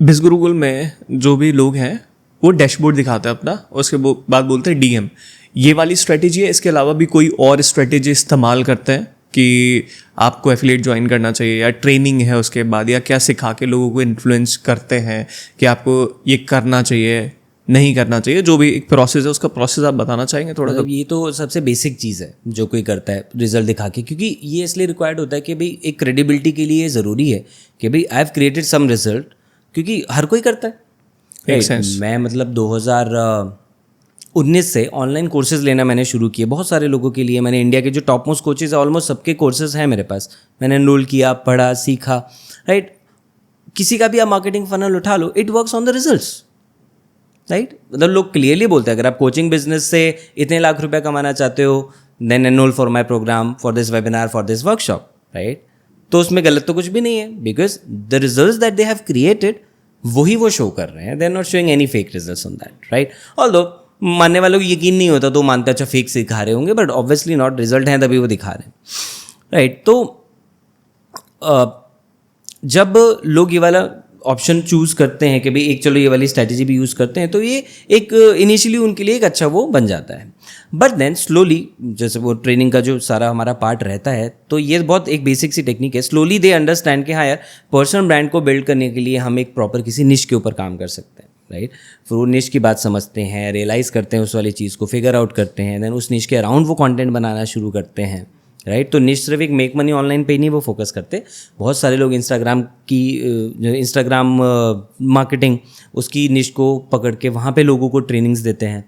बिज़गुरुकुल में जो भी लोग हैं वो डैशबोर्ड दिखाते हैं अपना, उसके बाद बोलते हैं DM। ये वाली स्ट्रेटेजी है, इसके अलावा भी कोई और स्ट्रेटेजी इस्तेमाल करते हैं कि आपको एफिलिएट ज्वाइन करना चाहिए, या ट्रेनिंग है उसके बाद, या क्या सिखा के लोगों को इन्फ्लुएंस करते हैं कि आपको ये करना चाहिए, नहीं करना चाहिए, जो भी एक प्रोसेस है उसका प्रोसेस आप बताना चाहेंगे थोड़ा सा? ये तो सबसे बेसिक चीज़ है जो कोई करता है रिजल्ट दिखा के, क्योंकि ये इसलिए रिक्वायर्ड होता है कि भाई एक क्रेडिबिलिटी के लिए ज़रूरी है कि भाई I have created some result, क्योंकि हर कोई करता है। मैं मतलब 2019 से ऑनलाइन कोर्सेज लेना मैंने शुरू किए बहुत सारे लोगों के लिए। मैंने इंडिया के जो टॉप मोस्ट कोचेज है ऑलमोस्ट सबके कोर्सेज हैं मेरे पास, मैंने एनरोल किया, पढ़ा, सीखा, राइट। किसी का भी आप मार्केटिंग फनल उठा लो, it works on the results, right. मतलब लोग क्लियरली बोलते हैं अगर आप कोचिंग बिजनेस से इतने लाख रुपए कमाना चाहते हो, then enrol for my programme, for this webinar, for this workshop, right. तो उसमें गलत तो कुछ भी नहीं है, because the results that they have created वही वो शो कर रहे हैं, they are not showing any fake results on that, right. Although मानने वालों को यकीन नहीं होता तो मानते अच्छा फेक सिखा रहे होंगे, बट ऑब्वियसली नॉट, रिजल्ट हैं तभी वो दिखा रहे हैं, राइट। तो जब लोग ये वाला ऑप्शन चूज़ करते हैं कि भाई एक चलो ये वाली स्ट्रैटेजी भी यूज़ करते हैं, तो ये एक इनिशियली उनके लिए एक अच्छा वो बन जाता है। बट देन स्लोली, जैसे वो ट्रेनिंग का जो सारा हमारा पार्ट रहता है, तो ये बहुत एक बेसिक सी टेक्निक है। स्लोली दे अंडरस्टैंड कि हाँ यार, पर्सनल ब्रांड को बिल्ड करने के लिए हम एक प्रॉपर किसी निश के ऊपर काम कर सकते हैं, राइट। फिर वो निश की बात समझते हैं, रियलाइज़ करते हैं उस वाली चीज़ को, फिगर आउट करते हैं, देन उस निश के अराउंड वो कंटेंट बनाना शुरू करते हैं, राइट। तो निश सिर्फ एक मेक मनी ऑनलाइन पे नहीं वो फोकस करते, बहुत सारे लोग इंस्टाग्राम मार्केटिंग उसकी निश को पकड़ के वहाँ पे लोगों को ट्रेनिंग्स देते हैं।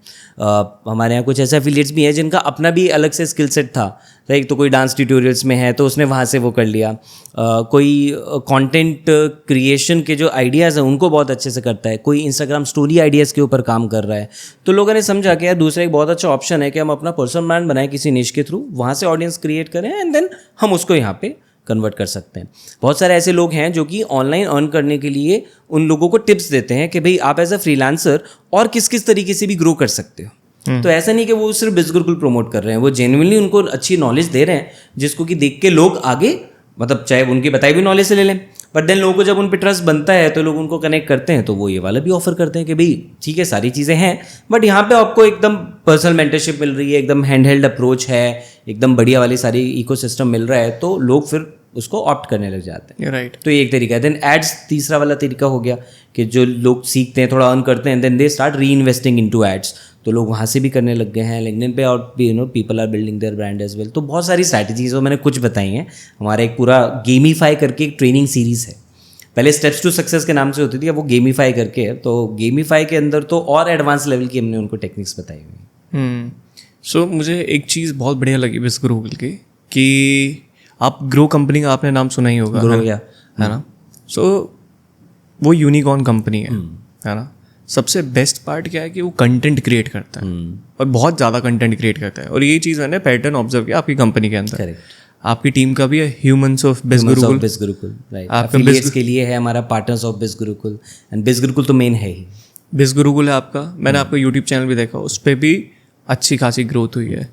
हमारे यहाँ कुछ ऐसे एफिलिएट्स भी हैं जिनका अपना भी अलग से स्किल सेट था, राइट। तो कोई डांस ट्यूटोरियल्स में है तो उसने वहाँ से वो कर लिया, कोई कंटेंट क्रिएशन के जो आइडियाज़ हैं उनको बहुत अच्छे से करता है, कोई इंस्टाग्राम स्टोरी आइडियाज़ के ऊपर काम कर रहा है। तो लोगों ने समझा कि यार दूसरा एक बहुत अच्छा ऑप्शन है कि हम अपना पर्सनल ब्रांड बनाएं किसी निश के थ्रू, वहाँ से ऑडियंस क्रिएट करें एंड देन हम उसको यहाँ पे कन्वर्ट कर सकते हैं। बहुत सारे ऐसे लोग हैं जो कि ऑनलाइन अर्न करने के लिए उन लोगों को टिप्स देते हैं कि भाई आप एज अ फ्रीलांसर और किस किस तरीके से भी ग्रो कर सकते हो। तो ऐसा नहीं कि वो सिर्फ बिज़गुरुकुल प्रमोट कर रहे हैं, वो जेन्युइनली उनको अच्छी नॉलेज दे रहे हैं जिसको कि देख के लोग आगे, मतलब चाहे उनकी बताई हुई नॉलेज से ले लें, बट देन लोगों को जब उन पे ट्रस्ट बनता है तो लोग उनको कनेक्ट करते हैं, तो वो ये वाला भी ऑफर करते हैं कि भाई ठीक है सारी चीज़ें हैं, बट यहाँ पे आपको एकदम पर्सनल मेंटरशिप मिल रही है, एकदम हैंड अप्रोच है, एकदम बढ़िया वाली सारी इकोसिस्टम मिल रहा है, तो लोग फिर उसको ऑप्ट करने लग जाते हैं, राइट। तो ये एक तरीका है। देन एड्स तीसरा वाला तरीका हो गया कि जो लोग सीखते हैं, थोड़ा अर्न करते हैं, देन दे स्टार्ट री इन्वेस्टिंग इनटू एड्स, तो लोग वहाँ से भी करने लग गए हैं लिंक्डइन पे, और people are building their brand as well. तो बहुत सारी स्ट्रैटेजीज वो मैंने कुछ बताई हैं। हमारा एक पूरा गेमीफाई करके एक ट्रेनिंग सीरीज़ है, पहले स्टेप्स टू सक्सेस के नाम से होती थी, अब वो गेमीफाई करके है। तो गेमीफाई के अंदर तो और एडवांस लेवल की हमने उनको टेक्निक्स बताई हुई। सो मुझे एक चीज़ बहुत बढ़िया लगी बिज़गुरुकुल की, कि आप ग्रो कंपनी का आपने नाम सुना ही होगा, ग्रो है ना। सो वो यूनिकॉर्न कंपनी है ना। सबसे बेस्ट पार्ट क्या है कि वो कंटेंट क्रिएट करता है, और बहुत ज़्यादा कंटेंट क्रिएट करता है। और ये चीज़ मैंने पैटर्न ऑब्जर्व किया आपकी कंपनी के अंदर। करेक्ट। आपकी टीम का भी है ह्यूमंस ऑफ बिज़गुरुकुल, राइट। एफिलिएट्स के लिए है हमारा पार्टनर्स ऑफ बिज़गुरुकुल, एंड बिज़गुरुकुल तो मेन है ही। बिज़गुरुकुल है आपका, मैंने आपका यूट्यूब चैनल भी देखा, उस पर भी अच्छी खासी ग्रोथ हुई है,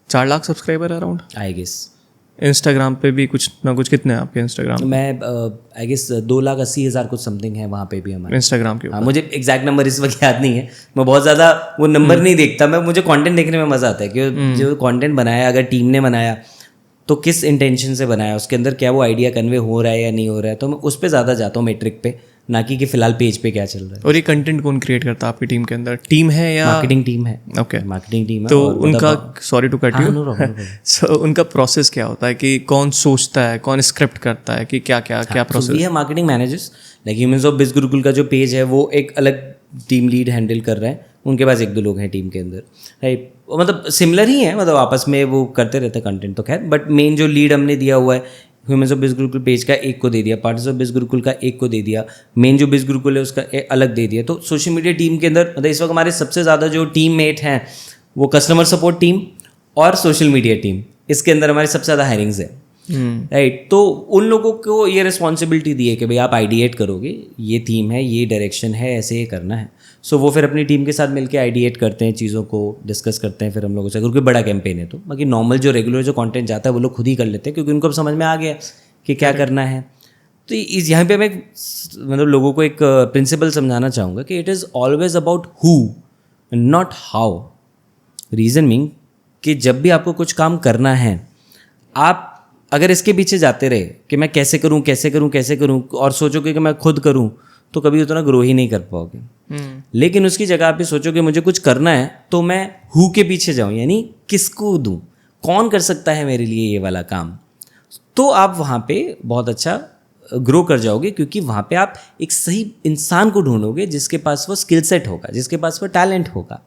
4 lakh subscriber around, I guess. Instagram पे भी कुछ ना कुछ, कितने हैं आपके इंस्टाग्राम? मैं आई गेस 2,80,000 कुछ समथिंग है वहाँ पे भी हमारे इंस्टाग्राम के। हाँ, मुझे एग्जैक्ट नंबर इस वक्त याद नहीं है, मैं बहुत ज़्यादा वो नंबर नहीं देखता, मैं मुझे कंटेंट देखने में मज़ा आता है कि जो कंटेंट बनाया, अगर टीम ने बनाया तो किस इंटेंशन से बनाया, उसके अंदर क्या वो आइडिया कन्वे हो रहा है या नहीं हो रहा है, तो मैं उस पर ज़्यादा जाता हूँ मेट्रिक पे, ना कि फिलहाल पेज पे क्या चल रहा है। और ये कंटेंट कौन क्रिएट करता है आपकी टीम के अंदर? टीम है या मार्केटिंग टीम है। ओके, मार्केटिंग टीम है। तो और उनका, सॉरी टू कट यू, सो उनका प्रोसेस क्या होता है कि कौन सोचता है, कौन स्क्रिप्ट करता है कि क्या क्या क्या प्रोसेस? वी है marketing managers like humans of बिज गुरुकुल का जो पेज है वो एक अलग टीम लीड हैंडल कर रहे हैं, उनके पास 1-2 लोग हैं टीम के अंदर, राइट। मतलब सिमिलर ही है, मतलब आपस में वो करते रहते हैं कंटेंट तो खैर, बट मेन जो लीड हमने दिया हुआ है ह्यूमंस ऑफ बिज गुरुकुल पेज का एक को दे दिया, पार्ट्स ऑफ बिज गुरुकुल का एक को दे दिया, मेन जो बिज गुरुकुल है उसका अलग दे दिया। तो सोशल मीडिया टीम के अंदर मतलब इस वक्त हमारे सबसे ज़्यादा जो टीम मेट हैं वो कस्टमर सपोर्ट टीम और सोशल मीडिया टीम, इसके अंदर हमारी सबसे ज़्यादा हायरिंग्स है, राइट। तो उन लोगों को ये रिस्पॉन्सिबिलिटी दी है कि भाई आप आइडिएट करोगे, ये थीम है, ये डायरेक्शन है, ऐसे ये करना है। सो वो फिर अपनी टीम के साथ मिलकर आइडिएट करते हैं, चीज़ों को डिस्कस करते हैं फिर हम लोगों से, क्योंकि बड़ा कैंपेन है। तो बाकी नॉर्मल जो रेगुलर जो कंटेंट जाता है वो लोग खुद ही कर लेते हैं, क्योंकि उनको अब समझ में आ गया कि क्या करना है। तो इस यहाँ पे मैं मतलब लोगों को एक प्रिंसिपल समझाना चाहूँगा कि it is always about who not how. Reason mean कि जब भी आपको कुछ काम करना है, आप अगर इसके पीछे जाते रहे कि मैं कैसे करूं कैसे करूं कैसे करूं और सोचोगे कि मैं खुद करूं, तो कभी उतना ग्रो ही नहीं कर पाओगे। लेकिन उसकी जगह आप ये सोचोगे मुझे कुछ करना है तो मैं हु के पीछे जाऊं, यानी किसको दूं, कौन कर सकता है मेरे लिए ये वाला काम, तो आप वहाँ पे बहुत अच्छा ग्रो कर जाओगे, क्योंकि वहाँ पे आप एक सही इंसान को ढूंढोगे जिसके पास वो स्किल सेट होगा, जिसके पास वो टैलेंट होगा,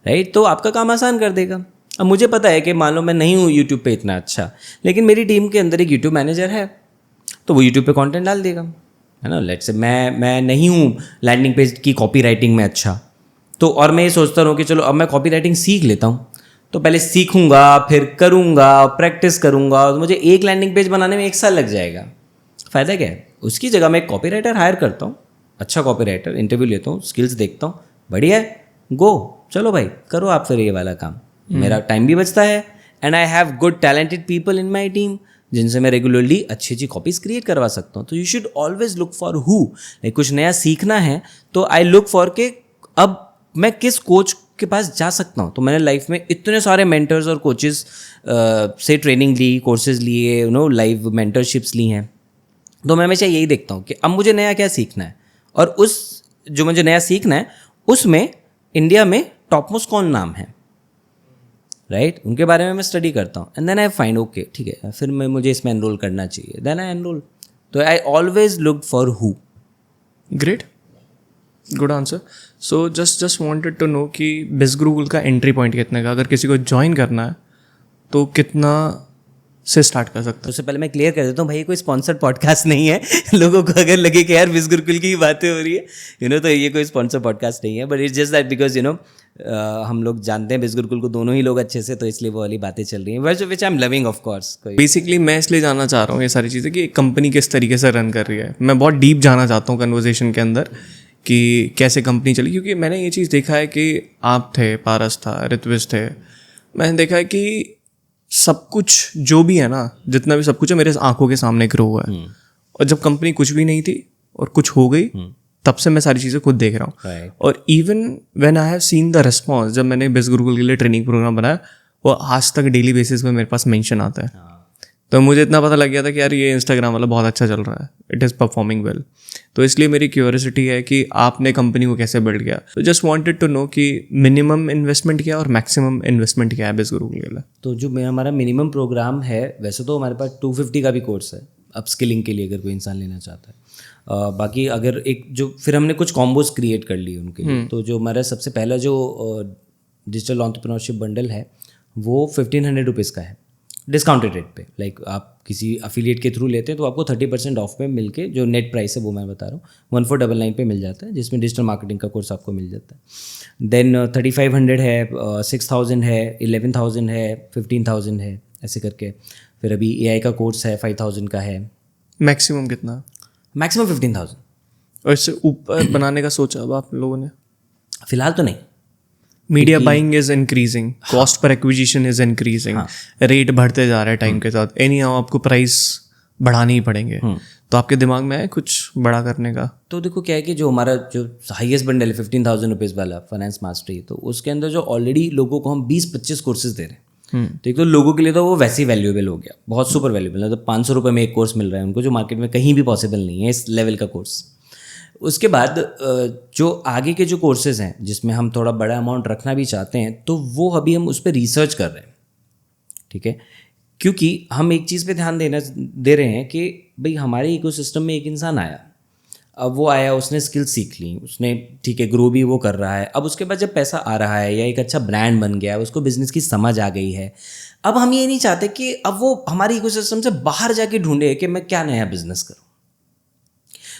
राइट। तो आपका काम आसान कर देगा। अब मुझे पता है कि मान लो मैं नहीं हूँ यूट्यूब पे इतना अच्छा, लेकिन मेरी टीम के अंदर एक यूट्यूब मैनेजर है, तो वो यूट्यूब पे कंटेंट डाल देगा, है ना। लेट्स से मैं नहीं हूँ लैंडिंग पेज की कॉपी राइटिंग में अच्छा, तो और मैं ये सोचता रहूँ कि चलो अब मैं कॉपी राइटिंग सीख लेता हूँ, तो पहले सीखूंगा फिर करूँगा प्रैक्टिस करूँगा, तो मुझे एक लैंडिंग पेज बनाने में 1 साल लग जाएगा। फ़ायदा क्या है? उसकी जगह मैं एक कॉपी राइटर हायर करता हूँ, अच्छा कॉपी राइटर, इंटरव्यू लेता हूँ, स्किल्स देखता हूँ, बढ़िया है, गो चलो भाई करो आप फिर ये वाला काम। मेरा टाइम भी बचता है and I have good talented people in my team जिनसे मैं रेगुलरली अच्छी अच्छी कॉपीज क्रिएट करवा सकता हूँ। तो you should always look for who, like कुछ नया सीखना है तो आई लुक फॉर के अब मैं किस कोच के पास जा सकता हूँ। तो मैंने लाइफ में इतने सारे मेंटर्स और कोचेस से ट्रेनिंग ली, कोर्सेज लिए, लाइव मेंटरशिप्स ली हैं। तो मैं हमेशा यही देखता हूँ कि अब मुझे नया क्या सीखना है, और उस जो मुझे नया सीखना है उसमें इंडिया में टॉप मोस्ट कौन नाम है, राइट, उनके बारे में मैं स्टडी करता हूँ and then I find okay ठीक है फिर मुझे इसमें एनरोल करना चाहिए, देन आई एनरोल। तो I always look for who. Great, good answer. So just wanted to know कि बिज गुरुकुल का एंट्री पॉइंट कितने का, अगर किसी को ज्वाइन करना है तो कितना से स्टार्ट कर सकते हैं? उससे पहले मैं क्लियर कर देता हूँ भाई, ये कोई स्पॉन्सर्ड पॉडकास्ट नहीं है। लोगों को अगर लगे कि यार बिज गुरुकुल की बातें हो रही है तो ये कोई स्पॉन्सर्ड पॉडकास्ट नहीं है, but it's just that because हम लोग जानते हैं बिज गुरुकुल को दोनों ही लोग अच्छे से, तो इसलिए वो वाली बातें चल रही हैं which I am loving of course. Basically मैं इसलिए जानना चाह रहा हूँ ये सारी चीज़ें कि एक कंपनी किस तरीके से रन कर रही है। मैं बहुत डीप जाना चाहता हूँ कन्वर्जेशन के अंदर कि कैसे कंपनी चली, क्योंकि मैंने ये चीज़ देखा है कि आप थे, पारस था, ऋत्विज थे, मैंने देखा है कि सब कुछ जो भी है ना, जितना भी सब कुछ है मेरे आंखों के सामने ग्रो हुआ है। और जब कंपनी कुछ भी नहीं थी और कुछ हो गई, तब से मैं सारी चीज़ें खुद देख रहा हूँ। और even when I have seen the response, जब मैंने बिज गुरुकुल के लिए ट्रेनिंग प्रोग्राम बनाया, वो आज तक डेली बेसिस पे मेरे पास मेंशन आता है। तो मुझे इतना पता लग गया था कि यार ये इंस्टाग्राम वाला बहुत अच्छा चल रहा है, इट इज़ परफॉर्मिंग वेल। तो इसलिए मेरी क्यूरियोसिटी है कि आपने कंपनी को कैसे बिल्ड किया। तो जस्ट वांटेड टू नो कि मिनिमम इन्वेस्टमेंट क्या और मैक्सिमम इन्वेस्टमेंट क्या है बिज गुरुकुल के लिए। तो जो हमारा मिनिमम प्रोग्राम है, वैसे तो हमारे पास 250 का भी कोर्स है अपस्किलिंग के लिए, अगर कोई इंसान लेना चाहता है। बाकी अगर एक जो फिर हमने कुछ कॉम्बोज क्रिएट कर लिए उनके लिए। तो जो हमारा सबसे पहला जो डिजिटल एंटरप्रेन्योरशिप बंडल है वो 1500 रुपीज़ का है डिस्काउंटेड रेट पे। लाइक आप किसी अफिलिएट के थ्रू लेते हैं तो आपको 30% ऑफ पे मिलके, जो नेट प्राइस है वो मैं बता रहा हूँ, 1499 पे मिल जाता है, जिसमें डिजिटल मार्केटिंग का कोर्स आपको मिल जाता है। देन 3500 है, 6000 है, 11000 है, 15000 है, ऐसे करके। फिर अभी AI का कोर्स है 5000 का है। मैक्सिमम कितना? मैक्सिमम 15000। और इससे ऊपर बनाने का सोचा अब आप लोगों ने? फिलहाल तो नहीं। Media buying is increasing, cost per acquisition is increasing, rate बढ़ते जा रहा है टाइम के साथ, एनी हाउ आपको प्राइस बढ़ाने ही पड़ेंगे। तो आपके दिमाग में है कुछ बड़ा करने का? तो देखो क्या है कि जो हमारा जो हाईएस्ट बंडल है 15,000 रुपीज़ वाला फाइनेंस मास्टरी, तो उसके अंदर जो ऑलरेडी लोगों को हम 20-25 कोर्सेज दे रहे हैं। तो एक तो लोगों के लिए तो वो वैसे ही वैल्यूएबल हो गया, बहुत सुपर वैल्यूएबल। मतलब 500 रुपये में एक कोर्स मिल रहा है उनको, जो मार्केट में कहीं भी पॉसिबल नहीं है इस लेवल का कोर्स। उसके बाद जो आगे के जो कोर्सेज हैं जिसमें हम थोड़ा बड़ा अमाउंट रखना भी चाहते हैं, तो वो अभी हम उस पर रिसर्च कर रहे हैं, ठीक है। क्योंकि हम एक चीज़ पे ध्यान दे रहे हैं कि भाई हमारे इकोसिस्टम में एक इंसान आया, अब वो आया, उसने स्किल सीख ली, उसने ठीक है ग्रो भी वो कर रहा है, अब उसके बाद जब पैसा आ रहा है या एक अच्छा ब्रांड बन गया है, उसको बिजनेस की समझ आ गई है, अब हम ये नहीं चाहते कि अब वो हमारे इकोसिस्टम से बाहर जाके ढूंढे कि मैं क्या नया बिजनेस करूँ।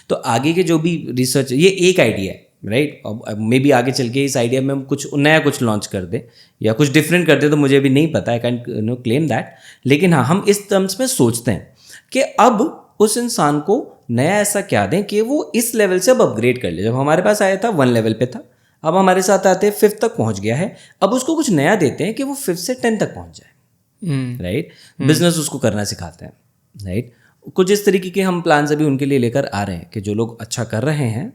तो आगे के जो भी रिसर्च, ये एक आइडिया है, राइट। अब मे बी आगे चल के इस आइडिया में हम कुछ नया कुछ लॉन्च कर दे या कुछ डिफरेंट कर दे, तो मुझे अभी नहीं पता, I can no claim that. लेकिन हाँ, हम इस टर्म्स में सोचते हैं कि अब उस इंसान को नया ऐसा क्या दें कि वो इस लेवल से अब अपग्रेड कर ले। जब हमारे पास आया था 1 लेवल पे था, अब हमारे साथ आते 5th तक पहुंच गया है, अब उसको कुछ नया देते हैं कि वो 5th से 10 तक पहुंच जाए, राइट। बिजनेस उसको करना सिखाते हैं, राइट। कुछ इस तरीके के हम प्लान्स अभी उनके लिए लेकर आ रहे हैं कि जो लोग अच्छा कर रहे हैं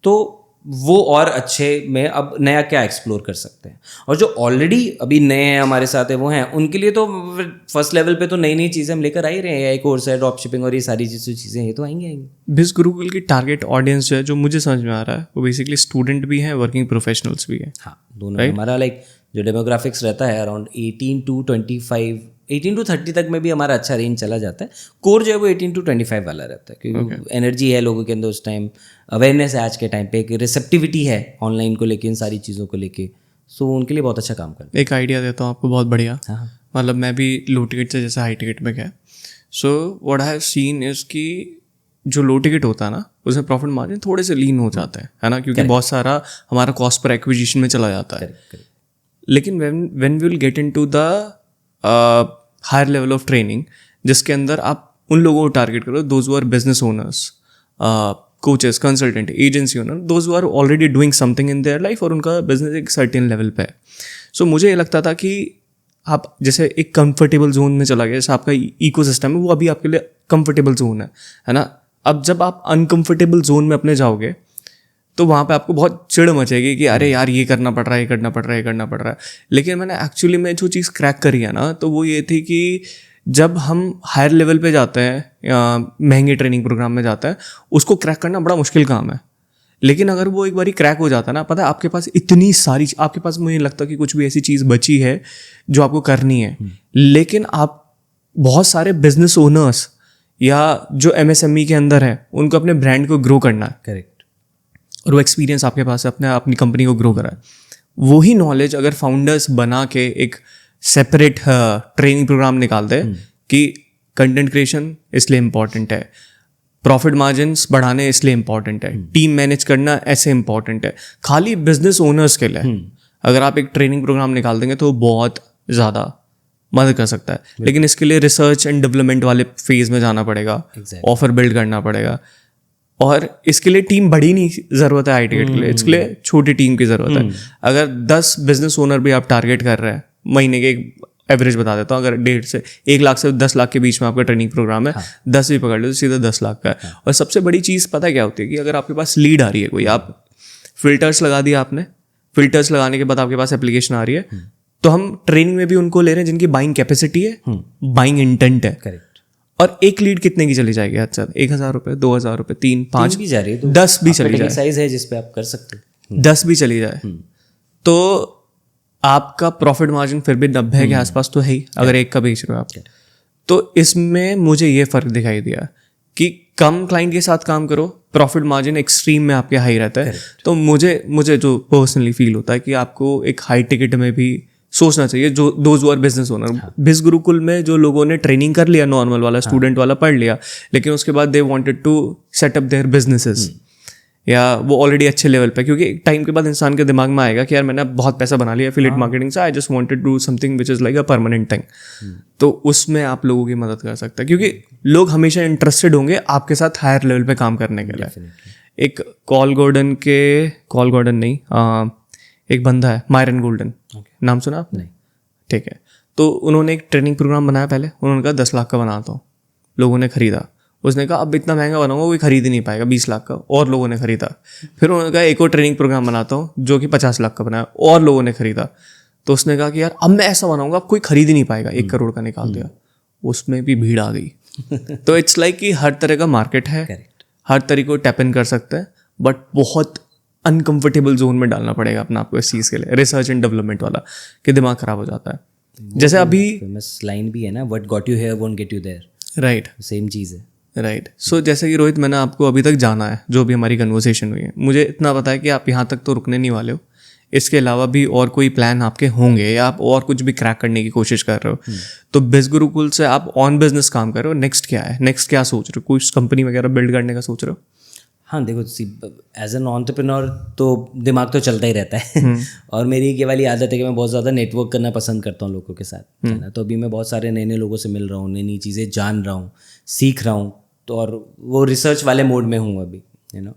तो वो और अच्छे में अब नया क्या एक्सप्लोर कर सकते हैं, और जो ऑलरेडी अभी नए हैं हमारे साथ है वो हैं, उनके लिए तो फर्स्ट लेवल पे तो नई नई चीज़ें हम लेकर आ ही रहे हैं, एक कोर्स है, ड्रॉप शिपिंग और ये सारी चीज़ें ये तो आएंगी। बिज गुरुकुल की टारगेट ऑडियंस जो है, जो मुझे समझ में आ रहा है, वो बेसिकली स्टूडेंट भी हैं, वर्किंग प्रोफेशनल्स भी हैं। हाँ, दोनों हमारा लाइक जो डेमोग्राफिक्स रहता है अराउंड 18 to 25, 18 to 30 तक में भी हमारा अच्छा रेंज चला जाता है। कोर जो है वो 18 to 25 वाला रहता है, क्योंकि एनर्जी है लोगों के अंदर उस टाइम, अवेयरनेस है आज के टाइम पे, एक रिसेप्टिविटी है ऑनलाइन को लेके, इन सारी चीज़ों को लेके, सो उनके लिए बहुत अच्छा काम करते हैं। एक आइडिया देता हूँ आपको बहुत बढ़िया। हाँ, मतलब मैं भी लो टिकट से जैसे हाई टिकट में गया, so what I have seen is कि जो लो टिकट होता है ना, उसमें प्रॉफिट मार्जिन थोड़े से लीन हो जाते हैं, है ना, क्योंकि बहुत सारा हमारा कॉस्ट पर एक्विजिशन में चला जाता है। लेकिन when we will get into the higher level of training, जिसके अंदर आप उन लोगों को टारगेट करो, those who are business owners, coaches, consultant, agency owner, those who are already doing something in their life, और उनका बिजनेस एक सर्टेन लेवल पे है। सो मुझे ये लगता था कि आप जैसे एक कंफर्टेबल जोन में चला गया, जैसे आपका इकोसिस्टम है वो अभी आपके लिए कंफर्टेबल जोन है ना। अब जब आप अनकंफर्टेबल जोन में अपने जाओगे तो वहाँ पे आपको बहुत चिढ़ मचेगी कि अरे यार ये करना पड़ रहा है, ये करना पड़ रहा है, ये करना पड़ रहा है। लेकिन मैंने एक्चुअली में जो चीज़ क्रैक करी है ना, तो वो ये थी कि जब हम हायर लेवल पे जाते हैं या महंगे ट्रेनिंग प्रोग्राम में जाते हैं, उसको क्रैक करना बड़ा मुश्किल काम है। लेकिन अगर वो एक बारी क्रैक हो जाता है ना, पता है आपके पास इतनी सारी, आपके पास मुझे नहीं लगता कि कुछ भी ऐसी चीज़ बची है जो आपको करनी है। लेकिन आप बहुत सारे बिजनेस ओनर्स या जो MSME के अंदर है, उनको अपने ब्रांड को ग्रो करना है, करेक्ट, और वो एक्सपीरियंस आपके पास है, अपनी कंपनी को ग्रो करा है। वही नॉलेज अगर फाउंडर्स बना के एक सेपरेट ट्रेनिंग प्रोग्राम निकाल दे कि कंटेंट क्रिएशन इसलिए इम्पॉर्टेंट है, प्रॉफिट मार्जिन्स बढ़ाने इसलिए इम्पॉर्टेंट है, टीम मैनेज करना ऐसे इम्पॉर्टेंट है, खाली बिजनेस ओनर्स के लिए अगर आप एक ट्रेनिंग प्रोग्राम निकाल देंगे तो बहुत ज़्यादा मदद कर सकता है। लेकिन इसके लिए रिसर्च एंड डेवलपमेंट वाले फेज में जाना पड़ेगा, ऑफर बिल्ड करना पड़ेगा, और इसके लिए टीम बड़ी नहीं ज़रूरत है IT के लिए, इसके लिए छोटी टीम की ज़रूरत है। अगर 10 बिजनेस ओनर भी आप टारगेट कर रहे हैं, महीने के एक एवरेज बता देता हूँ, अगर 1.5 से 1 लाख से 10 लाख के बीच में आपका ट्रेनिंग प्रोग्राम है, 10 भी पकड़ लो तो सीधा 10 लाख का है। और सबसे बड़ी चीज़ पता क्या होती है कि अगर आपके पास लीड आ रही है कोई, आप फिल्टर्स लगा दिया आपने, फिल्टर्स लगाने के बाद आपके पास एप्लीकेशन आ रही है, तो हम ट्रेनिंग में भी उनको ले रहे हैं जिनकी बाइंग कैपेसिटी है, बाइंग इंटेंट है। करेक्ट। और एक लीड कितने की चली जाएगी? अच्छा, 1,000 रुपये, 2,000 रुपये, 3, 5 भी जा रही है, 10 भी चली जाए, साइज है जिस पे आप कर सकते हैं, 10 भी चली जाए, तो आपका प्रॉफिट मार्जिन फिर भी 90 के आसपास तो है ही, अगर एक का बेच रहे हो आप। तो इसमें मुझे ये फ़र्क दिखाई दिया कि कम क्लाइंट के साथ काम करो, प्रॉफिट मार्जिन एक्सट्रीम में आपके हाई रहता है। तो मुझे जो पर्सनली फील होता है कि आपको एक हाई टिकट में भी सोचना चाहिए, जो दोज आर बिजनेस ओनर। बिज गुरुकुल में जो लोगों ने ट्रेनिंग कर लिया, नॉर्मल वाला स्टूडेंट वाला पढ़ लिया, लेकिन उसके बाद they wanted to set up their businesses, या वो ऑलरेडी अच्छे लेवल पे, क्योंकि एक टाइम के बाद इंसान के दिमाग में आएगा कि यार मैंने बहुत पैसा बना लिया एफिलिएट मार्केटिंग से, I just wanted to do something which is like a permanent thing. तो उसमें आप लोगों की मदद कर सकते हैं, क्योंकि लोग हमेशा इंटरेस्टेड होंगे आपके साथ हायर लेवल पे काम करने के लिए। एक कॉल गॉर्डन नहीं, एक बंदा है मायरन गोल्डन, नाम सुना आपने? ठीक है, तो उन्होंने एक ट्रेनिंग प्रोग्राम बनाया पहले, उन्होंने कहा 10 लाख का बनाता हूँ, लोगों ने खरीदा। उसने कहा अब इतना महंगा बनाऊंगा कोई खरीद ही नहीं पाएगा, 20 लाख का, और लोगों ने खरीदा। फिर उन्होंने कहा एक और ट्रेनिंग प्रोग्राम बनाता हूँ जो कि 50 लाख का बनाया, और लोगों ने खरीदा। तो उसने कहा कि यार अब मैं ऐसा बनाऊंगा अब कोई खरीद ही नहीं पाएगा, 1 करोड़ का निकाल दिया, उसमें भी भीड़ आ गई। तो इट्स लाइक कि हर तरह का मार्केट है, हर तरीके को टैप इन कर सकते हैं, बट बहुत अनकंफर्टेबल जोन में डालना पड़ेगा अपना आपको इस चीज़ के लिए, रिसर्च एंड डेवलपमेंट वाला, कि दिमाग ख़राब हो जाता है। जैसे अभी फेमस लाइन भी है ना, what got you here won't get you there. Right same चीज़ है। राइट। सो जैसे कि रोहित, मैंने आपको अभी तक जाना है, जो भी हमारी कन्वर्सेशन हुई है, मुझे इतना पता है कि आप यहाँ तक तो रुकने नहीं वाले हो। इसके अलावा भी और कोई प्लान आपके होंगे या आप और कुछ भी क्रैक करने की कोशिश कर रहे हो। तो बिज गुरुकुल से आप ऑन बिजनेस काम कर रहे हो, नेक्स्ट क्या है, नेक्स्ट क्या सोच रहे हो, कुछ कंपनी वगैरह बिल्ड करने का सोच रहे हो? हाँ देखो, एज एन एंटरप्रेन्योर तो दिमाग तो चलता ही रहता है और मेरी ये वाली आदत है कि मैं बहुत ज़्यादा नेटवर्क करना पसंद करता हूँ लोगों के साथ, है ना। तो अभी मैं बहुत सारे नए नए लोगों से मिल रहा हूँ, नई नई चीज़ें जान रहा हूँ, सीख रहा हूँ। तो और वो रिसर्च वाले मोड में हूँ अभी, है ना,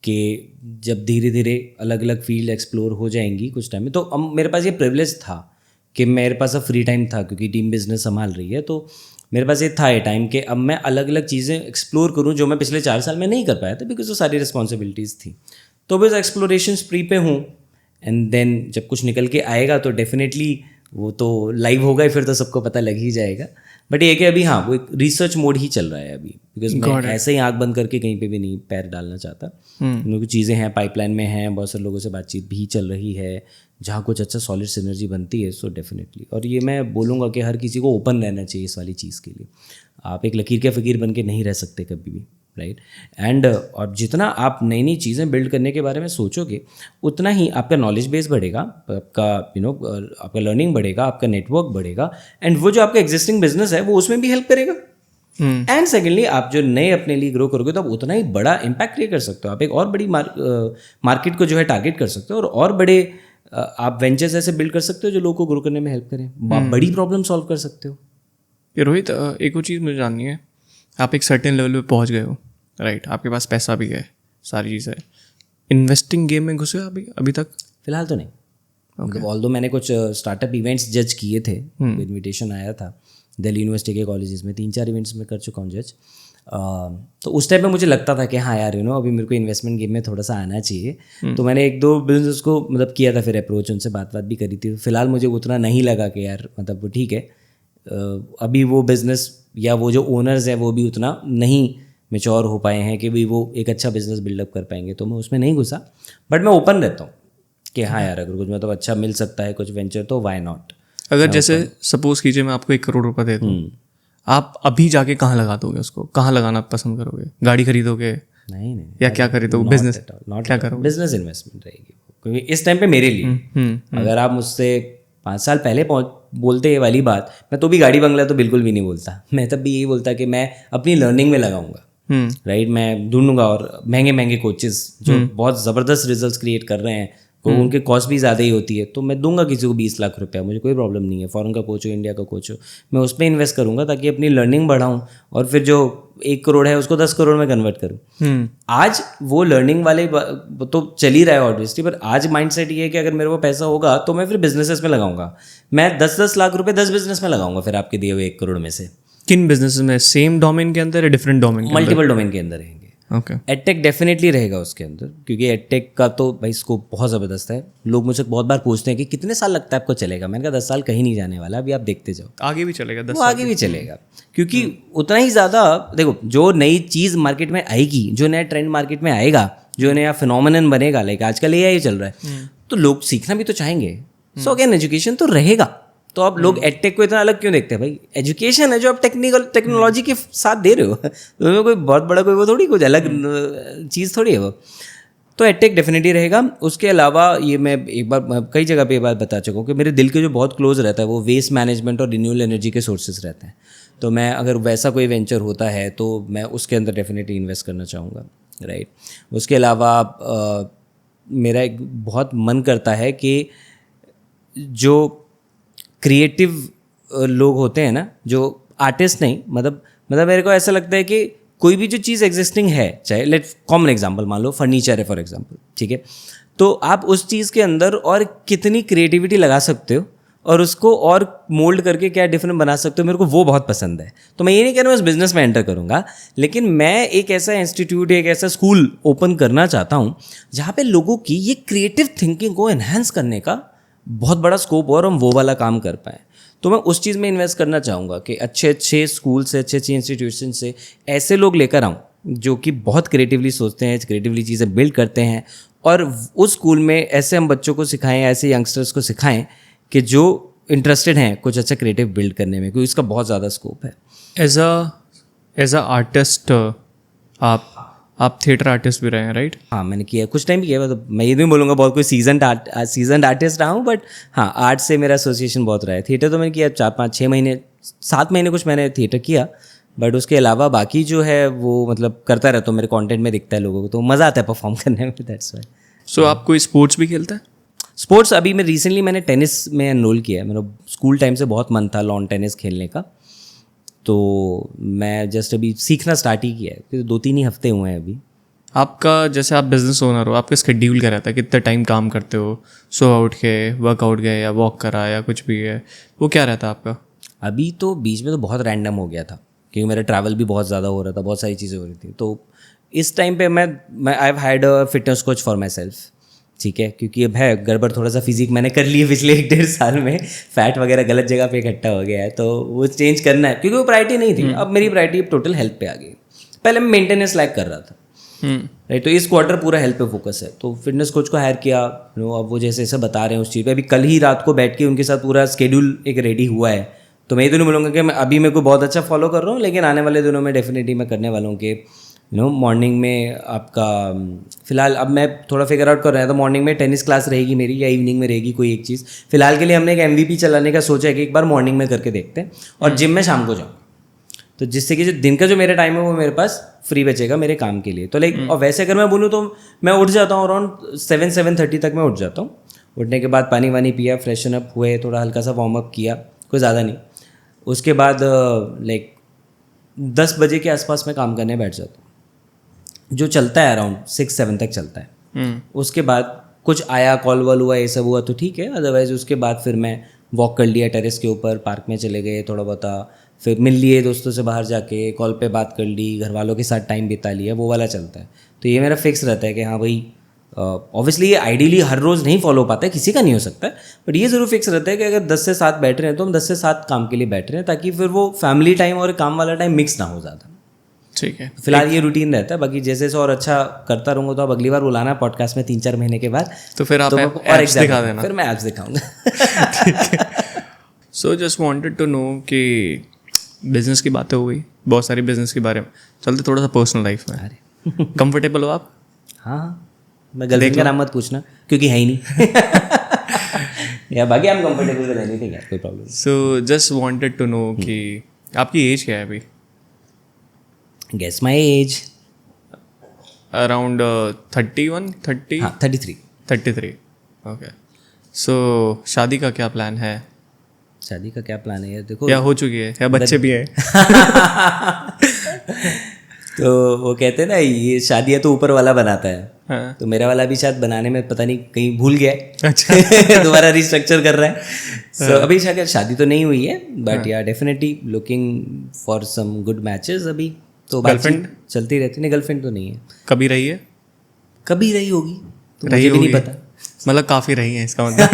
कि जब धीरे धीरे अलग अलग फील्ड एक्सप्लोर हो जाएंगी कुछ टाइम में। तो अब मेरे पास ये प्रिविलेज था कि मेरे पास अब फ्री टाइम था, क्योंकि टीम बिजनेस संभाल रही है, तो मेरे पास ये था ये टाइम कि अब मैं अलग अलग चीज़ें एक्सप्लोर करूं जो मैं पिछले 4 साल में नहीं कर पाया था, बिकॉज वो सारी रिस्पॉन्सिबिलिटीज़ थी। तो बस एक्सप्लोरेशन स्प्री पे हूँ, एंड देन जब कुछ निकल के आएगा तो डेफिनेटली वो तो लाइव होगा ही, फिर तो सबको पता लग ही जाएगा। बट ये कि अभी हाँ, वो एक रिसर्च मोड ही चल रहा है अभी, बिकॉज मैं ऐसे ही आँख बंद करके कहीं पे भी नहीं पैर डालना चाहता। क्योंकि चीज़ें हैं, पाइपलाइन में हैं, बहुत सारे लोगों से बातचीत भी चल रही है, जहाँ कुछ अच्छा सॉलिड सिनर्जी बनती है। सो डेफिनेटली, और ये मैं बोलूँगा कि हर किसी को ओपन रहना चाहिए इस वाली चीज़ के लिए। आप एक लकीर के फ़कीर बन के नहीं रह सकते कभी भी, राइट। एंड और जितना आप नई नई चीज़ें बिल्ड करने के बारे में सोचोगे, उतना ही आपका नॉलेज बेस बढ़ेगा, आपका आपका लर्निंग बढ़ेगा, आपका नेटवर्क बढ़ेगा, एंड वो जो आपका एग्जिस्टिंग बिजनेस है वो उसमें भी हेल्प करेगा। एंड सेकेंडली, आप जो नए अपने लिए ग्रो करोगे तो आप उतना ही बड़ा इम्पैक्ट क्रिएट कर सकते हो। आप एक और बड़ी मार्केट को जो है टारगेट कर सकते हो, और बड़े आप वेंचर्स ऐसे बिल्ड कर सकते हो जो लोगों को ग्रो करने में हेल्प करें। आप बड़ी प्रॉब्लम सॉल्व कर सकते हो। ये रोहित, एक और चीज़ मुझे जाननी है, आप एक सर्टेन लेवल पे पहुंच गए हो, राइट, आपके पास पैसा भी है, सारी चीज़ है, इन्वेस्टिंग गेम में घुसे अभी तक? फिलहाल तो नहीं। मतलब ऑल्दो मैंने कुछ स्टार्टअप इवेंट्स जज किए थे, इन्विटेशन आया था दिल्ली यूनिवर्सिटी के कॉलेजेस में, 3-4 इवेंट्स में कर चुका हूँ जज। तो उस टाइम में मुझे लगता था कि हाँ यार, अभी मेरे को इन्वेस्टमेंट गेम में थोड़ा सा आना चाहिए। तो मैंने 1-2 बिजनेस को मतलब किया था, फिर अप्रोच उनसे बात भी करी थी। फिलहाल मुझे उतना नहीं लगा कि यार मतलब वो ठीक है, अभी वो बिज़नेस या वो जो ओनर्स हैं वो भी उतना नहीं मेच्योर हो पाए हैं कि भी वो एक अच्छा बिजनेस बिल्डअप कर पाएंगे, तो मैं उसमें नहीं घुसा। बट मैं ओपन रहता हूँ कि हाँ यार, अगर कुछ मतलब अच्छा मिल सकता है कुछ वेंचर, तो वाई नॉट। अगर जैसे सपोज कीजिए मैं आपको 1 करोड़ रुपए दे दूँ, आप अभी जाके कहाँ लगा दोगे उसको? कहाँ लगाना पसंद करोगे? गाड़ी खरीदोगे? नहीं, या क्या खरीदोगे? बिजनेस? क्या करोगे? बिजनेस इन्वेस्टमेंट रहेगी, क्योंकि इस टाइम पे मेरे लिए अगर आप मुझसे 5 साल पहले बोलते ये वाली बात, मैं तो भी गाड़ी बंगला तो बिल्कुल भी नहीं बोलता। मैं तब भी यही बोलता कि मैं अपनी लर्निंग में लगाऊंगा, राइट। मैं ढूंढूंगा, और महंगे महंगे कोचेस जो बहुत ज़बरदस्त रिजल्ट्स क्रिएट कर रहे हैं, तो उनके कॉस्ट भी ज़्यादा ही होती है, तो मैं दूंगा किसी को 20 लाख रुपया, मुझे कोई प्रॉब्लम नहीं है। फॉरेन का कोच हो, इंडिया का कोच हो, मैं उस पर इन्वेस्ट करूंगा ताकि अपनी लर्निंग बढ़ाऊँ, और फिर जो 1 करोड़ है उसको 10 करोड़ में कन्वर्ट करूँ। आज वो लर्निंग वाले तो चल ही रहा है ऑब्वियसली, पर आज माइंडसेट ये है कि अगर मेरे को पैसा होगा तो मैं फिर बिजनेसेस में लगाऊंगा। मैं 10-10 लाख रुपए 10 बिजनेस में लगाऊंगा फिर आपके दिए हुए 1 करोड़ में से। किन बिजनेस में? सेम डोमेन के अंदर या डिफरेंट डोमेन? मल्टीपल डोमेन के अंदर रहेंगे। ओके। एडटेक डेफिनेटली रहेगा उसके अंदर, क्योंकि एडटेक का तो भाई स्कोप बहुत ज़बरदस्त है। लोग मुझसे बहुत बार पूछते हैं कि कितने साल लगता है आपको चलेगा। मैंने कहा 10 साल कहीं नहीं जाने वाला, अभी आप देखते जाओ, आगे भी चलेगा। 10 वो आगे भी चलेगा, क्योंकि उतना ही ज़्यादा देखो, जो नई चीज़ मार्केट में आएगी, जो नया ट्रेंड मार्केट में आएगा, जो नया फिनोमिनन बनेगा, लाइक आजकल AI चल रहा है, तो लोग सीखना भी तो चाहेंगे। सो अगेन एजुकेशन तो रहेगा। तो आप लोग एडटेक को इतना अलग क्यों देखते हैं? भाई एजुकेशन है जो आप टेक्नोलॉजी के साथ दे रहे हो, तो उसमें कोई बहुत बड़ा कोई वो थोड़ी कुछ अलग चीज़ थोड़ी है वो। तो एडटेक डेफिनेटली रहेगा। उसके अलावा ये मैं एक बार कई जगह पे ये बात बता चुका हूँ कि मेरे दिल के जो बहुत क्लोज रहता है वो वेस्ट मैनेजमेंट और रिन्यूएबल एनर्जी के सोर्सेज रहते हैं। तो मैं अगर वैसा कोई वेंचर होता है तो मैं उसके अंदर डेफिनेटली इन्वेस्ट करना चाहूँगा, राइट। उसके अलावा मेरा एक बहुत मन करता है कि जो क्रिएटिव लोग होते हैं ना, जो आर्टिस्ट नहीं, मतलब मेरे को ऐसा लगता है कि कोई भी जो चीज़ एग्जिस्टिंग है, चाहे लेट कॉमन एग्जांपल मान लो फर्नीचर है फॉर एग्जांपल, ठीक है, तो आप उस चीज़ के अंदर और कितनी क्रिएटिविटी लगा सकते हो और उसको और मोल्ड करके क्या डिफरेंट बना सकते हो, मेरे को वो बहुत पसंद है। तो मैं ये नहीं कह रहा हूँ उस बिज़नेस में एंटर करूँगा, लेकिन मैं एक ऐसा इंस्टीट्यूट, एक ऐसा स्कूल ओपन करना चाहता हूँ जहाँ पे लोगों की ये क्रिएटिव थिंकिंग को एनहांस करने का बहुत बड़ा स्कोप और हम वो वाला काम कर पाएँ। तो मैं उस चीज़ में इन्वेस्ट करना चाहूँगा कि अच्छे अच्छे स्कूल से, अच्छे अच्छे इंस्टीट्यूशन से ऐसे लोग लेकर आऊँ जो कि बहुत क्रिएटिवली सोचते हैं, क्रिएटिवली चीज़ें बिल्ड करते हैं, और उस स्कूल में ऐसे हम बच्चों को सिखाएं, ऐसे यंगस्टर्स को सिखाएं कि जो इंटरेस्टेड हैं कुछ अच्छा क्रिएटिव बिल्ड करने में, क्योंकि इसका बहुत ज़्यादा स्कोप है। एज अ आर्टिस्ट आप थिएटर आर्टिस्ट भी रहे हैं, राइट? हाँ, मैंने किया, कुछ टाइम किया, मतलब मैं ये नहीं बोलूँगा बहुत कोई सीजन आर्टिस्ट रहा हूँ, बट हाँ, आर्ट से मेरा एसोसिएशन बहुत रहा है। थिएटर तो मैंने किया 4-5-6 महीने, 7 महीने कुछ मैंने थिएटर किया, बट उसके अलावा बाकी जो है वो मतलब करता रहता हूँ, मेरे कंटेंट में दिखता है लोगों को, तो मज़ा आता है परफॉर्म करने में, दैट्स व्हाई। सो आप कोई स्पोर्ट्स भी खेलता है? स्पोर्ट्स अभी मैं रिसेंटली मैंने टेनिस में एनरोल किया है। मेरा स्कूल टाइम से बहुत मन था लॉन टेनिस खेलने का, तो मैं जस्ट अभी सीखना स्टार्ट ही किया है, 2-3 ही हफ्ते हुए हैं अभी। आपका जैसे आप बिजनेस ओनर हो, आपका स्केड्यूल क्या रहता है? कितना टाइम काम करते हो? सुबह उठ के वर्कआउट गए या वॉक करा या कुछ भी है, वो क्या रहता है आपका? अभी तो बीच में तो बहुत रैंडम हो गया था, क्योंकि मेरा ट्रैवल भी बहुत ज़्यादा हो रहा था, बहुत सारी चीज़ें हो रही थी, तो इस टाइम पे मैं आई have had a fitness coach for my self, ठीक है, क्योंकि अब है गड़बड़, थोड़ा सा फिजिक मैंने कर ली है पिछले 1-1.5 साल में, फैट वगैरह गलत जगह पे इकट्ठा हो गया है, तो वो चेंज करना है, क्योंकि वो प्रायोरिटी नहीं थी। अब मेरी प्रायोरिटी टोटल हेल्थ पे आ गई। पहले मैं मेंटेनेंस लैक कर रहा था, राइट, तो इस क्वार्टर पूरा हेल्थ पे फोकस है, तो फिटनेस कोच को हायर किया। अब वो जैसे ऐसे बता रहे हैं उस चीज़ पे, अभी कल ही रात को बैठ के उनके साथ पूरा स्केड्यूल एक रेडी हुआ है, तो मैं ये तो नहीं बोलूँगा कि मैं अभी मेरे को बहुत अच्छा फॉलो कर रहा हूँ, लेकिन आने वाले दिनों में डेफिनेटली मैं करने वाला हूँ कि मॉर्निंग में आपका, फिलहाल अब मैं थोड़ा फिगर आउट कर रहा था, मॉर्निंग में टेनिस क्लास रहेगी मेरी या इवनिंग में रहेगी कोई एक चीज़। फिलहाल के लिए हमने एक MVP चलाने का सोचा है कि एक बार मॉर्निंग में करके देखते हैं, और जिम में शाम को जाऊँ, तो जिससे कि जो दिन का जो मेरा टाइम है वो मेरे पास फ्री बचेगा मेरे काम के लिए। तो लाइक, और वैसे अगर मैं बोलूँ तो मैं उठ जाता हूँ अराउंड 7-7:30 तक मैं उठ जाता हूँ। उठने के बाद पानी वानी पिया, फ्रेशन अप हुए, थोड़ा हल्का सा वार्म अप किया, कोई ज़्यादा नहीं। उसके बाद लाइक 10 बजे के आसपास मैं काम करने बैठ जाता हूँ, जो चलता है अराउंड 6-7 तक चलता है। उसके बाद कुछ आया, कॉल वॉल हुआ, ये सब हुआ तो ठीक है, अदरवाइज उसके बाद फिर मैं वॉक कर लिया टेरेस के ऊपर, पार्क में चले गए थोड़ा बहुत, फिर मिल लिए दोस्तों से बाहर जाके, कॉल पे बात कर ली, घर वालों के साथ टाइम बिता लिया, वो वाला चलता है। तो ये मेरा फिक्स रहता है कि हाँ भाई, ऑब्वियसली ये आइडियली हर रोज़ नहीं फॉलो हो पाता है, किसी का नहीं हो सकता है, बट ये ज़रूर फिक्स रहता है कि अगर 10 से 7 बैठ रहे हैं तो हम 10 से 7 काम के लिए बैठ रहे हैं, ताकि फिर वो फैमिली टाइम और काम वाला टाइम मिक्स ना हो ज़्यादा। ठीक है, फिलहाल ये रूटीन रहता है, बाकी जैसे से और अच्छा करता रहूँगा तो अब अगली बार बुलाना पॉडकास्ट में 3-4 महीने के बाद, तो फिर आप तो एप्स दिखा देना। फिर मैं एप्स दिखाऊंगा। So just wanted to know कि बिजनेस की बातें हो गई, बहुत सारी बिजनेस के बारे में, चलते थोड़ा सा पर्सनल लाइफ में। कंफर्टेबल हो आप? हाँ, मैं गर्लफ्रेंड का नाम मत पूछना क्योंकि है ही नहीं। या बाकी हम कंफर्टेबल विद एनीथिंग, कोई problem. So just wanted to know कि आपकी एज क्या है अभी? Guess my age, around 31, 30? हाँ 33। ओके। सो शादी का क्या प्लान है? शादी का क्या प्लान है यार, देखो, या हो चुकी है या बच्चे भी हैं? तो वो कहते हैं ना, ये शादी तो ऊपर वाला बनाता है। हाँ। तो मेरा वाला भी शायद बनाने में पता नहीं कहीं भूल गया है। अच्छा। दोबारा रिस्ट्रक्चर कर रहा है। So, अभी शादी तो नहीं हुई है, but yeah definitely looking for some good matches. अभी तो गर्लफ्रेंड चलती रहती, नहीं गर्लफ्रेंड तो नहीं है। कभी रही है? कभी रही होगी तो रही मुझे भी नहीं होगी। पता। मतलब काफ़ी रही है इसका मतलब।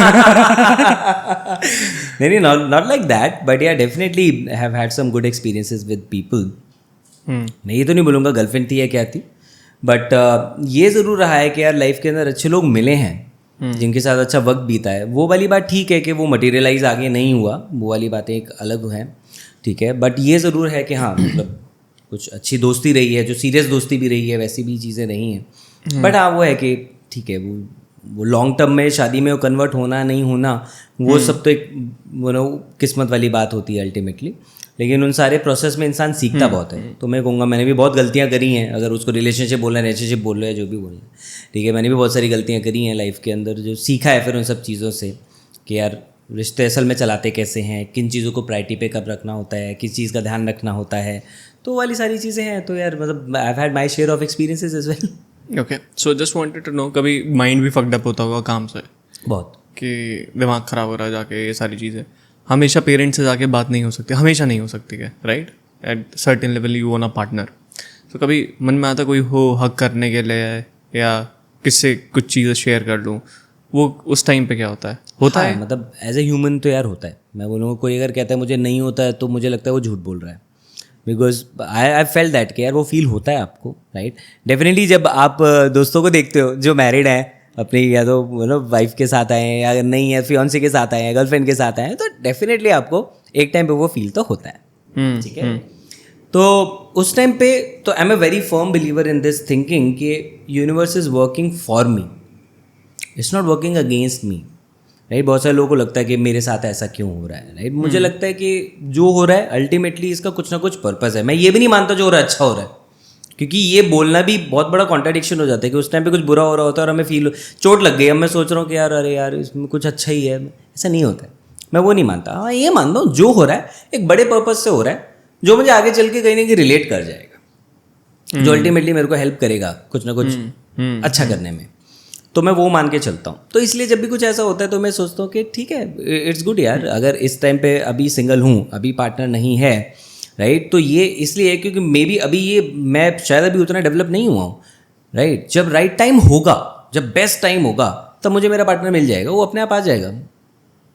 नहीं, not like that, but yeah definitely have had some good experiences with people. मैं ये तो नहीं बोलूँगा गर्लफ्रेंड थी या क्या थी, बट ये ज़रूर रहा है कि यार लाइफ के अंदर अच्छे लोग मिले हैं जिनके साथ अच्छा वक्त बीता है। वो वाली बात ठीक है कि वो मटेरियलाइज आगे नहीं हुआ, वो वाली बातें एक अलग हैं, ठीक है, बट ये ज़रूर है कि हाँ मतलब कुछ अच्छी दोस्ती रही है, जो सीरियस दोस्ती भी रही है, वैसी भी चीज़ें रही हैं। बट हाँ वो है कि ठीक है, वो लॉन्ग टर्म में शादी में वो कन्वर्ट होना नहीं होना, वो सब तो एक किस्मत वाली बात होती है अल्टीमेटली। लेकिन उन सारे प्रोसेस में इंसान सीखता बहुत है। तो मैं कहूँगा मैंने भी बहुत गलतियाँ करी हैं, अगर उसको रिलेशनशिप बोलना है, रिलेशनशिप बोल रहे हैं, जो भी बोलना है, ठीक है, मैंने भी बहुत सारी गलतियाँ करी हैं लाइफ के अंदर, जो सीखा है फिर उन सब चीज़ों से कि यार रिश्ते असल में चलाते कैसे हैं, किन चीज़ों को प्रायोरिटी पे कब रखना होता है, किस चीज़ का ध्यान रखना होता है, तो वाली सारी चीज़ें हैं। तो यार मतलब I have had my share of experiences as well. Okay, so just wanted to know, कभी माइंड भी फक्ड अप होता होगा काम से, बहुत, कि दिमाग ख़राब हो रहा है जाके, ये सारी चीज़ें हमेशा पेरेंट्स से जाके बात नहीं हो सकती, हमेशा नहीं हो सकती है, right? At certain level you want a partner. तो कभी मन में आता कोई हो हक करने के लिए, या किससे कुछ चीज़ें शेयर कर लूँ, वो उस टाइम पे क्या होता है? होता है मतलब एज ए ह्यूमन तो यार होता है। मैं बोलूँगा कोई अगर कहता है मुझे नहीं होता है तो मुझे लगता है वो झूठ बोल रहा है। बिकॉज आई फेल दैट कि यार वो फील होता है आपको, राइट. डेफिनेटली जब आप दोस्तों को देखते हो जो मैरिड हैं अपनी, या तो मतलब वाइफ के साथ आए हैं, या अगर नहीं है फियांसे के साथ आए हैं, गर्लफ्रेंड के साथ आए हैं, तो डेफिनेटली आपको एक टाइम पे वो फील तो होता है. ठीक है. तो उस टाइम पे तो I am a very firm believer in this thinking कि universe is working for me, it's not working against me, right. बहुत सारे लोगों को लगता है कि मेरे साथ ऐसा क्यों हो रहा है, राइट. मुझे लगता है कि जो हो रहा है अल्टीमेटली इसका कुछ ना कुछ पर्पस है. मैं ये भी नहीं मानता जो हो रहा है अच्छा हो रहा है, क्योंकि ये बोलना भी बहुत बड़ा कॉन्ट्राडिक्शन हो जाता है कि उस टाइम पे कुछ बुरा हो रहा होता है और हमें फील चोट लग गई, अब मैं सोच रहा हूँ कि यार अरे यार इसमें कुछ अच्छा ही है. ऐसा नहीं होता है, मैं वो नहीं मानता. हाँ, ये मानता हूँ जो हो रहा है एक बड़े पर्पस से हो रहा है, जो मुझे आगे चल के कहीं ना कहीं रिलेट कर जाएगा, जो अल्टीमेटली मेरे को हेल्प करेगा कुछ ना कुछ अच्छा करने में. तो मैं वो मान के चलता हूँ. तो इसलिए जब भी कुछ ऐसा होता है तो मैं सोचता हूँ कि ठीक है, इट्स गुड यार. अगर इस टाइम पे अभी सिंगल हूँ, अभी पार्टनर नहीं है, राइट, तो ये इसलिए है क्योंकि मे बी अभी ये मैं शायद अभी उतना डेवलप नहीं हुआ हूँ, राइट. जब राइट टाइम होगा, जब बेस्ट टाइम होगा, तब मुझे मेरा पार्टनर मिल जाएगा, वो अपने आप आ जाएगा.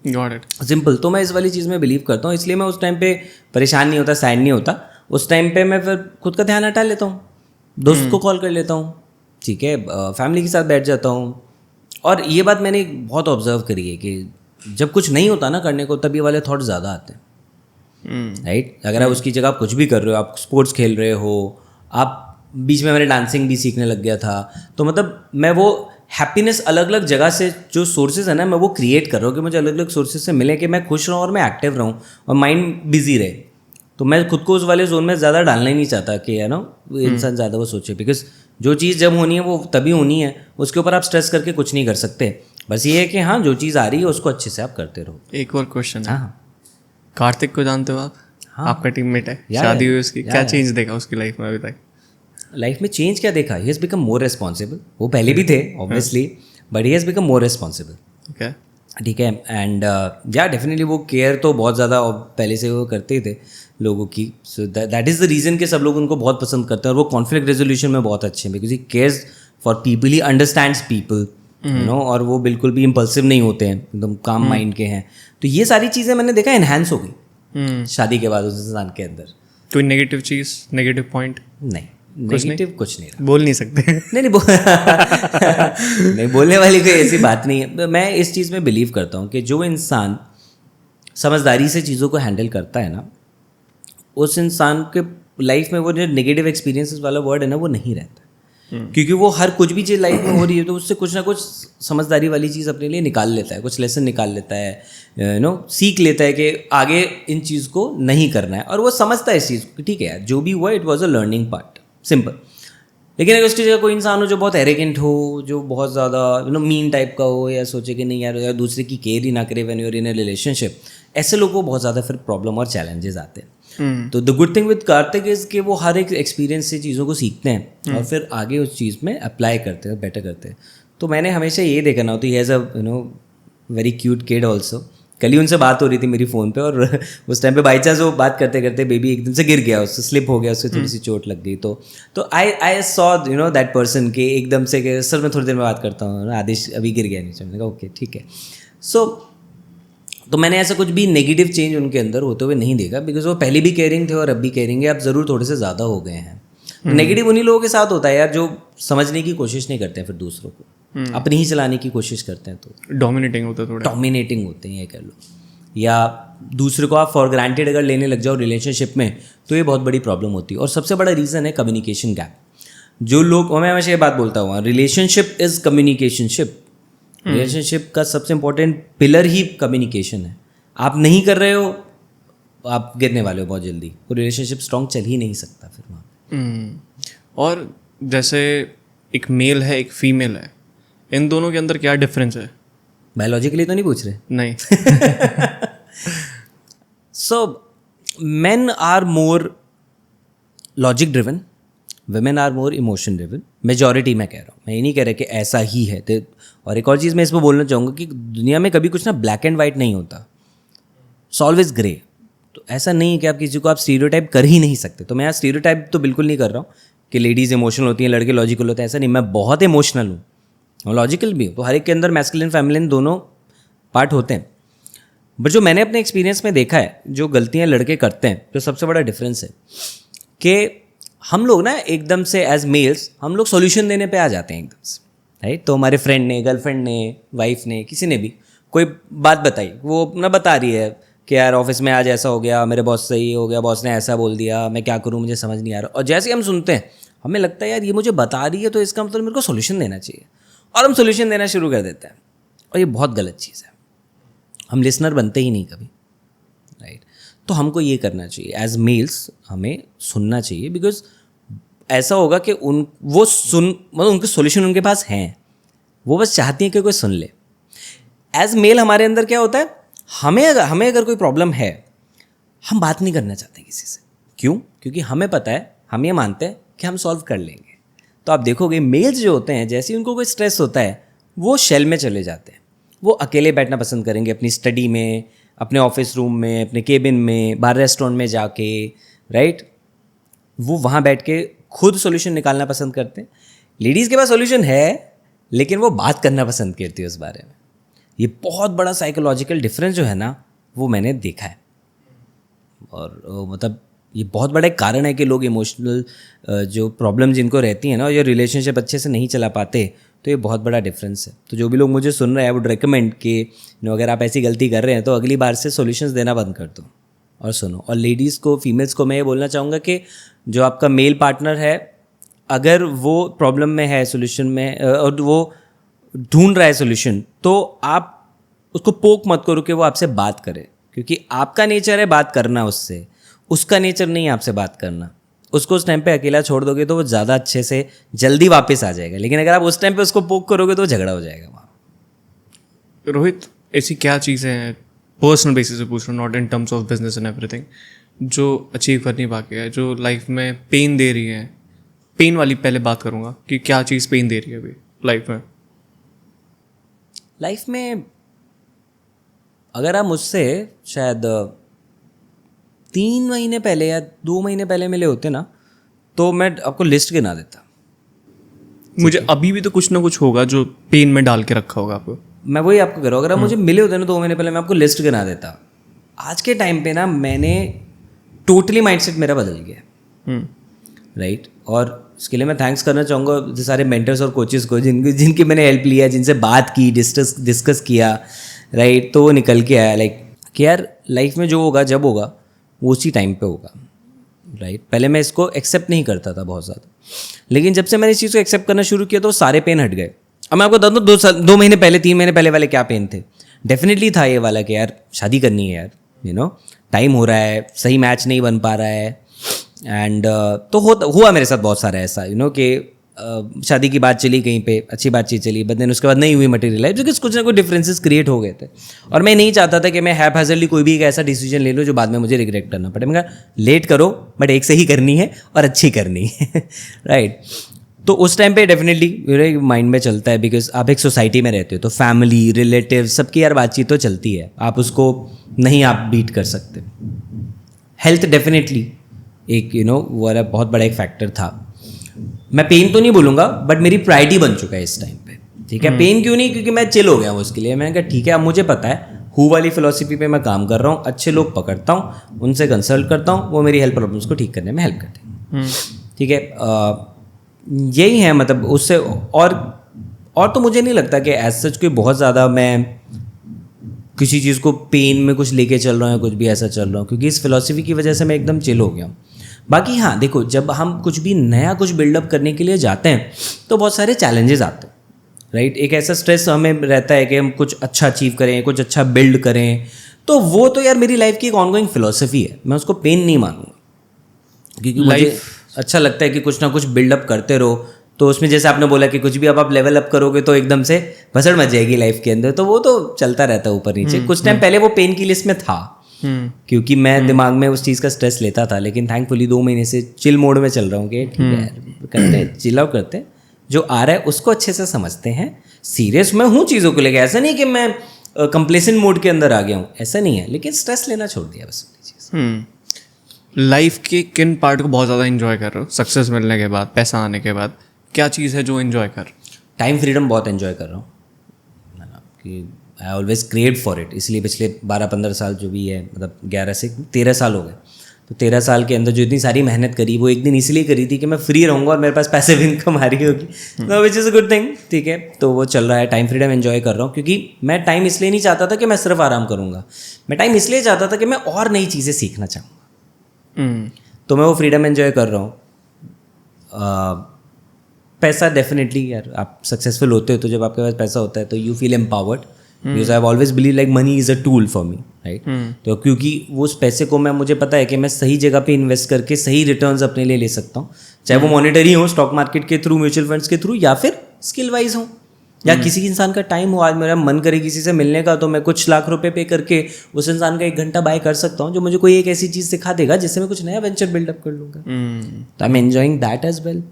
Got it. सिंपल. तो मैं इस वाली चीज़ में बिलीव करता हूँ, इसलिए मैं उस टाइम पे परेशान नहीं होता, सैड नहीं होता. उस टाइम पे मैं फिर खुद का ध्यान हटा लेता हूँ, दोस्त को कॉल कर लेता हूँ, ठीक है, फैमिली के साथ बैठ जाता हूँ. और ये बात मैंने बहुत ऑब्जर्व करी है कि जब कुछ नहीं होता ना करने को, तभी वाले थॉट ज़्यादा आते हैं, राइट. अगर आप उसकी जगह आप कुछ भी कर रहे हो, आप स्पोर्ट्स खेल रहे हो, आप बीच में मैंने डांसिंग भी सीखने लग गया था, तो मतलब मैं वो हैप्पीनेस अलग अलग जगह से जो सोर्सेज है ना, मैं वो क्रिएट कर रहा हूँ कि मुझे अलग अलग सोर्सेज से मिले कि मैं खुश रहूँ और मैं एक्टिव रहूँ और माइंड बिजी रहे. तो मैं खुद को उस वाले जोन में ज़्यादा डालना ही नहीं चाहता कि है ना इंसान ज़्यादा वो सोचे, बिकॉज जो चीज़ जब होनी है वो तभी होनी है, उसके ऊपर आप स्ट्रेस करके कुछ नहीं कर सकते. बस ये है कि हाँ, जो चीज़ आ रही है उसको अच्छे से आप करते रहो. एक और क्वेश्चन है. हाँ, कार्तिक को जानते हो आप? हाँ. आपका टीममेट है, यार, शादी हुई उसकी, यार, क्या चेंज देखा उसकी लाइफ में अभी तक? लाइफ में चेंज क्या देखा? He has become more responsible. वो पहले भी थे obviously, but he has become more responsible. Okay. ठीक है. एंड या डेफिनेटली वो केयर तो बहुत ज़्यादा पहले से वो करते ही थे लोगों की. So that is the reason कि सब लोग उनको बहुत पसंद करते हैं, और वो कॉन्फ्लिक्ट रेजोल्यूशन में बहुत अच्छे हैं, because he cares for people, he understands people, you know. और वो बिल्कुल भी इम्पल्सिव नहीं होते हैं, एकदम काम माइंड के हैं. तो ये सारी चीज़ें मैंने देखा एनहांस हो गई शादी के बाद उस इंसान के अंदर. कोई नेगेटिव चीज़, नेगेटिव पॉइंट? नहीं, नेगेटिव कुछ नहीं रहा. बोल नहीं सकते? नहीं नहीं बोलने वाली कोई ऐसी बात नहीं है. मैं इस चीज़ में बिलीव करता हूँ कि जो इंसान समझदारी से चीज़ों को हैंडल करता है ना, उस इंसान के लाइफ में वो जो नेगेटिव एक्सपीरियंसेस वाला वर्ड है ना, वो नहीं रहता. क्योंकि वो हर कुछ भी चीज़ लाइफ में हो रही है तो उससे कुछ ना कुछ समझदारी वाली चीज़ अपने लिए निकाल लेता है, कुछ लेसन निकाल लेता है, यू नो, सीख लेता है कि आगे इन चीज़ को नहीं करना है. और वो समझता है इस चीज़ को, ठीक है यार, जो भी हुआ it was a learning part, simple. लेकिन अगर उसकी जगह कोई इंसान हो जो बहुत एरोगेंट हो, जो बहुत ज़्यादा यू नो मीन टाइप का हो, या सोचे कि नहीं यार दूसरे की केयर ही ना करे when you are in a relationship, ऐसे लोगों को बहुत ज़्यादा फिर प्रॉब्लम और चैलेंजेस आते हैं. तो the good thing with Kartik is कि वो हर एक एक्सपीरियंस से चीज़ों को सीखते हैं और फिर आगे उस चीज़ में अप्लाई करते हैं, बेटर करते हैं. तो मैंने हमेशा ये देखा ना, तो he has a you know very cute kid also. कल ही उनसे बात हो रही थी मेरी फ़ोन पे, और उस टाइम पे बाई चांस वो बात करते करते बेबी एकदम से गिर गया, उससे स्लिप हो गया, उससे थोड़ी सी चोट लग गई. तो I saw you know that person के एकदम से कि सर मैं थोड़ी देर में बात करता हूँ, आदेश अभी गिर गया नीचे. मैंने कहा ओके ठीक है. तो मैंने ऐसा कुछ भी नेगेटिव चेंज उनके अंदर होते हुए नहीं देखा, बिकॉज वो पहले भी केयरिंग थे और अब भी केयरिंग है. अब ज़रूर थोड़े से ज़्यादा हो गए हैं. नेगेटिव उन्हीं लोगों के साथ होता है यार जो समझने की कोशिश नहीं करते हैं, फिर दूसरों को अपनी ही चलाने की कोशिश करते हैं. तो डोमिनेटिंग होता है, थोड़ा डोमिनेटिंग होते हैं, ये कह लो. या दूसरे को आप फॉर ग्रांटेड अगर लेने लग जाओ रिलेशनशिप में, तो ये बहुत बड़ी प्रॉब्लम होती है. और सबसे बड़ा रीज़न है कम्युनिकेशन गैप. जो लोग, मैं हमेशा ये बात बोलता हूँ, रिलेशनशिप इज़ कम्युनिकेशनशिप. रिलेशनशिप का सबसे इंपॉर्टेंट पिलर ही कम्युनिकेशन है. आप नहीं कर रहे हो, आप गिरने वाले हो बहुत जल्दी. वो रिलेशनशिप स्ट्रॉन्ग चल ही नहीं सकता फिर वहाँ. और जैसे एक मेल है, एक फीमेल है, इन दोनों के अंदर क्या डिफरेंस है? बायोलॉजिकली तो नहीं पूछ रहे? नहीं. सो men are more logic driven, women are more emotion driven. Majority मैं कह रहा हूँ, मैं ये नहीं कह रहा कि ऐसा ही है. और एक और चीज़ मैं इसमें बोलना चाहूँगा कि दुनिया में कभी कुछ ना ब्लैक एंड वाइट नहीं होता, इट्स ऑलवेज ग्रे. तो ऐसा नहीं है कि आप किसी को आप स्टीरियोटाइप कर ही नहीं सकते. तो मैं यहाँ स्टीरियोटाइप तो बिल्कुल नहीं कर रहा हूँ कि लेडीज़ इमोशनल होती हैं, लड़के लॉजिकल होते हैं, ऐसा नहीं. मैं बहुत इमोशनल हूँ और लॉजिकल भी हूँ. तो हर एक के अंदर मैस्कुलिन फेमिनिन दोनों पार्ट होते हैं. बट जो मैंने अपने एक्सपीरियंस में देखा है, जो गलतियां लड़के करते हैं, जो सबसे बड़ा डिफरेंस है कि हम लोग ना एकदम से एज मेल्स हम लोग सॉल्यूशन देने पे आ जाते हैं एकदम से, राइट। तो हमारे फ्रेंड ने, गर्लफ्रेंड ने, वाइफ ने, किसी ने भी कोई बात बताई, वो अपना बता रही है कि यार ऑफिस में आज ऐसा हो गया, मेरे बॉस से ये हो गया, बॉस ने ऐसा बोल दिया, मैं क्या करूँ, मुझे समझ नहीं आ रहा। और जैसे ही हम सुनते हैं हमें लगता है यार ये मुझे बता रही है तो इसका मतलब मेरे को सोल्यूशन देना चाहिए, और हम सोल्यूशन देना शुरू कर देते हैं। और ये बहुत गलत चीज़ है, हम लिसनर बनते ही नहीं कभी, राइट। तो हमको ये करना चाहिए एज मेल्स, हमें सुनना चाहिए, बिकॉज ऐसा होगा कि वो मतलब उनके सोल्यूशन उनके पास हैं, वो बस चाहती हैं कि कोई सुन ले। एज मेल हमारे अंदर क्या होता है, हमें अगर कोई प्रॉब्लम है, हम बात नहीं करना चाहते किसी से। क्यों? क्योंकि हमें पता है, हम ये मानते हैं कि हम सॉल्व कर लेंगे। तो आप देखोगे मेल्स जो होते हैं, जैसे ही उनको कोई स्ट्रेस होता है, वो शेल में चले जाते हैं, वो अकेले बैठना पसंद करेंगे, अपनी स्टडी में, अपने ऑफिस रूम में, अपने केबिन में, बाहर रेस्टोरेंट में जाके, राइट। वो वहाँ बैठ के खुद सॉल्यूशन निकालना पसंद करते हैं। लेडीज़ के पास सॉल्यूशन है, लेकिन वो बात करना पसंद करती है उस बारे में। ये बहुत बड़ा साइकोलॉजिकल डिफरेंस जो है ना, वो मैंने देखा है। और मतलब ये बहुत बड़ा एक कारण है कि लोग इमोशनल जो प्रॉब्लम जिनको रहती हैं ना, या रिलेशनशिप अच्छे से नहीं चला पाते, तो ये बहुत बड़ा डिफरेंस है। तो जो भी लोग मुझे सुन रहे हैं, आई वुड रिकमेंड कि अगर आप ऐसी गलती कर रहे हैं तो अगली बार से सॉल्यूशंस देना बंद कर दो और सुनो। और लेडीज़ को, फीमेल्स को मैं ये बोलना चाहूँगा कि जो आपका मेल पार्टनर है, अगर वो प्रॉब्लम में है, सोल्यूशन में, और वो ढूंढ रहा है सोल्यूशन, तो आप उसको पोक मत करो कि वो आपसे बात करे, क्योंकि आपका नेचर है बात करना उससे, उसका नेचर नहीं है आपसे बात करना। उसको उस टाइम पे अकेला छोड़ दोगे तो वो ज़्यादा अच्छे से जल्दी वापस आ जाएगा, लेकिन अगर आप उस टाइम पे उसको पोक करोगे तो झगड़ा हो जाएगा वहाँ। रोहित, ऐसी क्या चीज़ें हैं, पर्सनल बेसिस पे पूछ रहा हूँ, not in terms of business and everything, जो अचीव कर नहीं पाके है, जो लाइफ में पेन दे रही है? पेन वाली पहले बात करूँगा कि क्या चीज़ पेन दे रही है अभी लाइफ में। लाइफ में अगर आप मुझसे शायद 3 महीने पहले या 2 महीने पहले मिले होते ना, तो मैं आपको लिस्ट गिना देता। मुझे अभी भी तो कुछ ना कुछ होगा जो पेन में डाल के रखा होगा आपको। मैं वही आपको कह रहा हूँ, अगर आप मुझे मिले होते ना 2 महीने पहले, मैं आपको लिस्ट गिना देता। आज के टाइम पे ना मैंने टोटली माइंडसेट मेरा बदल गया, राइट। और इसके लिए मैं थैंक्स करना चाहूँगा जो सारे मेंटर्स और कोचेस को, जिनकी मैंने हेल्प लिया, जिनसे बात की, डिस्कस किया, राइट। तो वो निकल के आया लाइक कि यार लाइफ में जो होगा जब होगा वो उसी टाइम पे होगा, राइट। पहले मैं इसको एक्सेप्ट नहीं करता था बहुत ज़्यादा, लेकिन जब से मैंने इस चीज़ को एक्सेप्ट करना शुरू किया तो सारे पेन हट गए। अब मैं आपको बता दूँ 2 महीने पहले, 3 महीने पहले वाले क्या पेन थे। डेफिनेटली था ये वाला कि यार शादी करनी है यार, टाइम हो रहा है, सही मैच नहीं बन पा रहा है, एंड तो हुआ मेरे साथ बहुत सारा ऐसा कि शादी की बात चली कहीं पे, अच्छी बातचीत चली, बट देन उसके बाद नहीं हुई मटेरियलाइज, बिकॉज कुछ ना कुछ डिफरेंसेस क्रिएट हो गए थे। और मैं नहीं चाहता था कि मैं हैपहैज़र्डली कोई भी एक ऐसा डिसीजन ले लूँ जो बाद में मुझे रिग्रेट करना पड़े। मैं लेट करो बट एक से ही करनी है और अच्छी करनी है, राइट। तो उस टाइम पे डेफिनेटली मेरे माइंड में चलता है, बिकॉज आप एक सोसाइटी में रहते हो तो फैमिली, रिलेटिव, सबकी यार बातचीत तो चलती है, आप उसको नहीं आप बीट कर सकते। हेल्थ डेफिनेटली एक वो बहुत बड़ा एक फैक्टर था। मैं पेन तो नहीं बोलूँगा, बट मेरी प्रायोरिटी बन चुका है इस टाइम पे, ठीक है। पेन क्यों नहीं, क्योंकि मैं चिल हो गया हूँ उसके लिए। मैंने कहा ठीक है, अब मुझे पता है, हु वाली फिलॉसफी पे मैं काम कर रहा हूँ, अच्छे लोग पकड़ता हूँ, उनसे कंसल्ट करता हूँ, वो मेरी हेल्थ प्रॉब्लम्स को ठीक करने में हेल्प करते हैं, ठीक है। यही है मतलब, उससे और तो मुझे नहीं लगता कि एज सच कोई बहुत ज़्यादा मैं किसी चीज़ को पेन में कुछ लेके चल रहा हूँ, कुछ भी ऐसा चल रहा हूँ, क्योंकि इस फिलॉसफी की वजह से मैं एकदम चिल हो गया हूँ। बाकी हाँ देखो, जब हम कुछ भी नया कुछ बिल्डअप करने के लिए जाते हैं तो बहुत सारे चैलेंजेस आते हैं, राइट। एक ऐसा स्ट्रेस हमें रहता है कि हम कुछ अच्छा अचीव करें, कुछ अच्छा बिल्ड करें, तो वो तो यार मेरी लाइफ की एक ऑनगोइंग फिलॉसफी है, मैं उसको पेन नहीं मानूंगा, क्योंकि मुझे अच्छा लगता है कि कुछ ना कुछ बिल्डअप करते रहो। तो उसमें जैसे आपने बोला कि कुछ भी अब आप लेवल अप करोगे तो एकदम से भसड़ मच जाएगी लाइफ के अंदर, तो वो तो चलता रहता है ऊपर नीचे। कुछ टाइम पहले वो पेन की लिस्ट में था, क्योंकि मैं दिमाग में उस चीज़ का स्ट्रेस लेता था, लेकिन थैंकफुली 2 महीने से चिल मोड में चल रहा हूँ कि ठीक है यार, करते हैं, चिल आउट करते हैं, जो आ रहा है उसको अच्छे से समझते हैं। सीरियस मैं हूँ चीज़ों को लेकर, ऐसा नहीं कि मैं कंप्लेसेंट मोड के अंदर आ गया हूँ, ऐसा नहीं है, लेकिन स्ट्रेस लेना छोड़ दिया बस चीज़। लाइफ के किन पार्ट को बहुत ज़्यादा इन्जॉय कर रहे हो? सक्सेस मिलने के बाद, पैसा आने के बाद, क्या चीज़ है जो इन्जॉय कर? टाइम फ्रीडम बहुत इन्जॉय कर रहा हूँ, कि I always crave for it, इसलिए पिछले 12-15 साल जो भी है, मतलब 11 से 13 साल हो गए, तो 13 साल के अंदर जो इतनी सारी मेहनत करी वो एक दिन इसलिए करी थी कि मैं फ्री रहूँगा और मेरे पास पैसिव इनकम आ रही होगी, तो which is a good thing, ठीक है। तो वो चल रहा है, टाइम फ्रीडम एंजॉय कर रहा हूँ, क्योंकि मैं टाइम इसलिए नहीं चाहता था कि मैं सिर्फ आराम करूँगा, मैं टाइम इसलिए चाहता था कि मैं और नई चीज़ें सीखना चाहूँगा। तो मैं वो फ्रीडम एंजॉय कर रहा हूँ। पैसा डेफिनेटली यार, आप सक्सेसफुल होते हो तो जब आपके पास पैसा होता है तो you feel empowered, because I have always believe like money is a tool for me, right. तो क्योंकि उस पैसे को मुझे पता है कि मैं सही जगह पे इन्वेस्ट करके सही रिटर्न्स अपने लिए ले सकता हूँ, चाहे वो मॉनेटरी हो, स्टॉक मार्केट के थ्रू, म्यूचुअल फंड्स के थ्रू, या फिर स्किल वाइज हो, या किसी इंसान का टाइम हो। आज मेरा मन करे किसी से मिलने का तो मैं कुछ लाख रुपए पे करके उस इंसान का 1 घंटा बाय कर सकता हूँ, जो मुझे कोई एक ऐसी चीज़ सिखा देगा जिससे मैं कुछ नया वेंचर बिल्डअप कर लूँगा। तो I am enjoying that as well.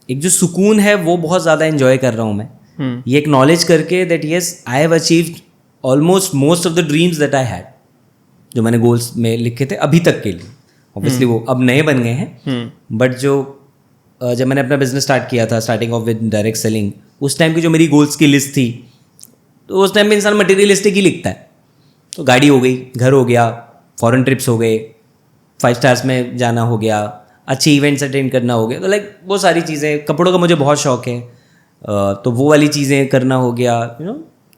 एक जो सुकून है वो बहुत ज़्यादा एंजॉय कर रहा हूँ मैं, ये एक्नॉलेज करके that yes I have achieved almost most of the dreams that I had, जो मैंने गोल्स में लिखे थे अभी तक के लिए। ऑब्वियसली वो अब नए बन गए हैं, बट जो जब मैंने अपना बिजनेस स्टार्ट किया था, starting of with direct selling, उस टाइम की जो मेरी गोल्स की लिस्ट थी, तो उस टाइम में इंसान मटेरियलिस्टिक ही लिखता है। तो गाड़ी हो गई, घर हो गया, फॉरेन ट्रिप्स हो गए, 5 स्टार्स में जाना हो गया, अच्छे इवेंट्स अटेंड करना हो गया, तो लाइक वो सारी चीज़ें, कपड़ों का मुझे बहुत शौक है, तो वो वाली चीज़ें करना हो गया,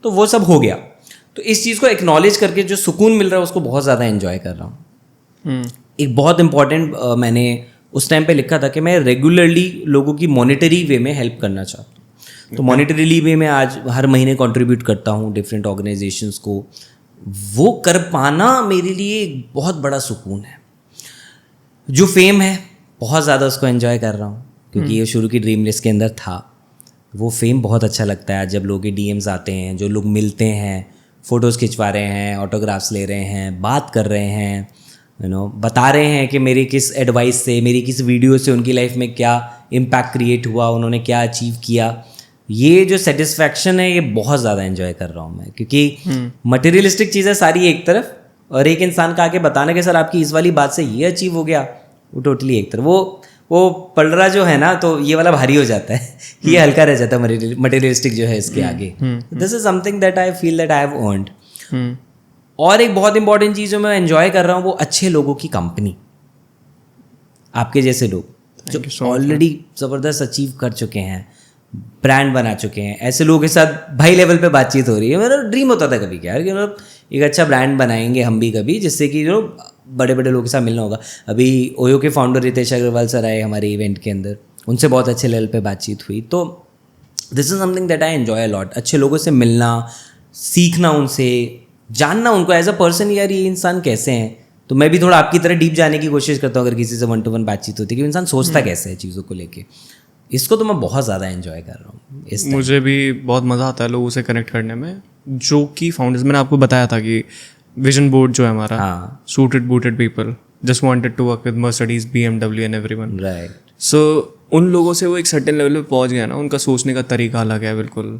तो वो सब हो गया। तो इस चीज़ को एक्नॉलेज करके जो सुकून मिल रहा है उसको बहुत ज़्यादा एंजॉय कर रहा हूँ। एक बहुत इंपॉर्टेंट मैंने उस टाइम पे लिखा था कि मैं रेगुलरली लोगों की मॉनेटरी वे में हेल्प करना चाहता हूँ। तो मॉनेटरीली वे में आज हर महीने कंट्रीब्यूट करता हूँ डिफरेंट ऑर्गेनाइजेशंस को। वो कर पाना मेरे लिए एक बहुत बड़ा सुकून है। जो फेम है बहुत ज़्यादा उसको एंजॉय कर रहा हूँ, क्योंकि ये शुरू की ड्रीम लिस्ट के अंदर था। वो फेम बहुत अच्छा लगता है जब लोगों के डीएम्स आते हैं, जो लोग मिलते हैं, फ़ोटोज़ खिंचवा रहे हैं, ऑटोग्राफ्स ले रहे हैं, बात कर रहे हैं, बता रहे हैं कि मेरी किस एडवाइस से, मेरी किस वीडियो से उनकी लाइफ में क्या इम्पैक्ट क्रिएट हुआ, उन्होंने क्या अचीव किया। ये जो सेटिस्फैक्शन है ये बहुत ज़्यादा एंजॉय कर रहा हूँ मैं, क्योंकि मटेरियलिस्टिक चीज़ें सारी एक तरफ, और एक इंसान का आके बताना कि सर आपकी इस वाली बात से ये अचीव हो गया, वो टोटली एक तरफ। वो पलड़ा जो है ना, तो ये वाला भारी हो जाता है, ये हल्का रह जाता है मटेरियलिस्टिक जो है इसके आगे। This is something that I feel that I have earned. और एक बहुत इंपॉर्टेंट चीज़ जो मैं एंजॉय कर रहा हूँ वो अच्छे लोगों की कंपनी, आपके जैसे लोग जो ऑलरेडी ज़बरदस्त अचीव कर चुके हैं, ब्रांड बना चुके हैं। ऐसे लोगों के साथ भाई लेवल पे बातचीत हो रही है। मेरा ड्रीम होता था कभी क्या यार कि मतलब एक अच्छा ब्रांड बनाएंगे हम भी कभी, जिससे कि जो बड़े बड़े लोगों के साथ मिलना होगा। अभी ओयो के फाउंडर रितेश अग्रवाल सर आए हमारे इवेंट के अंदर, उनसे बहुत अच्छे लेवल पे बातचीत हुई। तो this is something that I enjoy a lot. अच्छे लोगों से मिलना, सीखना उनसे, जानना उनको एज अ पर्सन, यार ये इंसान कैसे हैं। तो मैं भी थोड़ा आपकी तरह डीप जाने की कोशिश करता हूँ अगर किसी से 1-to-1 बातचीत होती है कि इंसान सोचता कैसे है चीज़ों को लेके। इसको तो मैं बहुत ज़्यादा एंजॉय कर रहा हूँ। मुझे भी बहुत मज़ा आता है लोगों से कनेक्ट करने में, जो कि फाउंडर्स, मैंने आपको बताया था कि विजन बोर्ड जो है हमारा, suited booted people just wanted to work with Mercedes, BMW and everyone, right. So उन लोगों से वो एक सर्टेन लेवल पे पहुंच गया ना, उनका सोचने का तरीका अलग है बिल्कुल,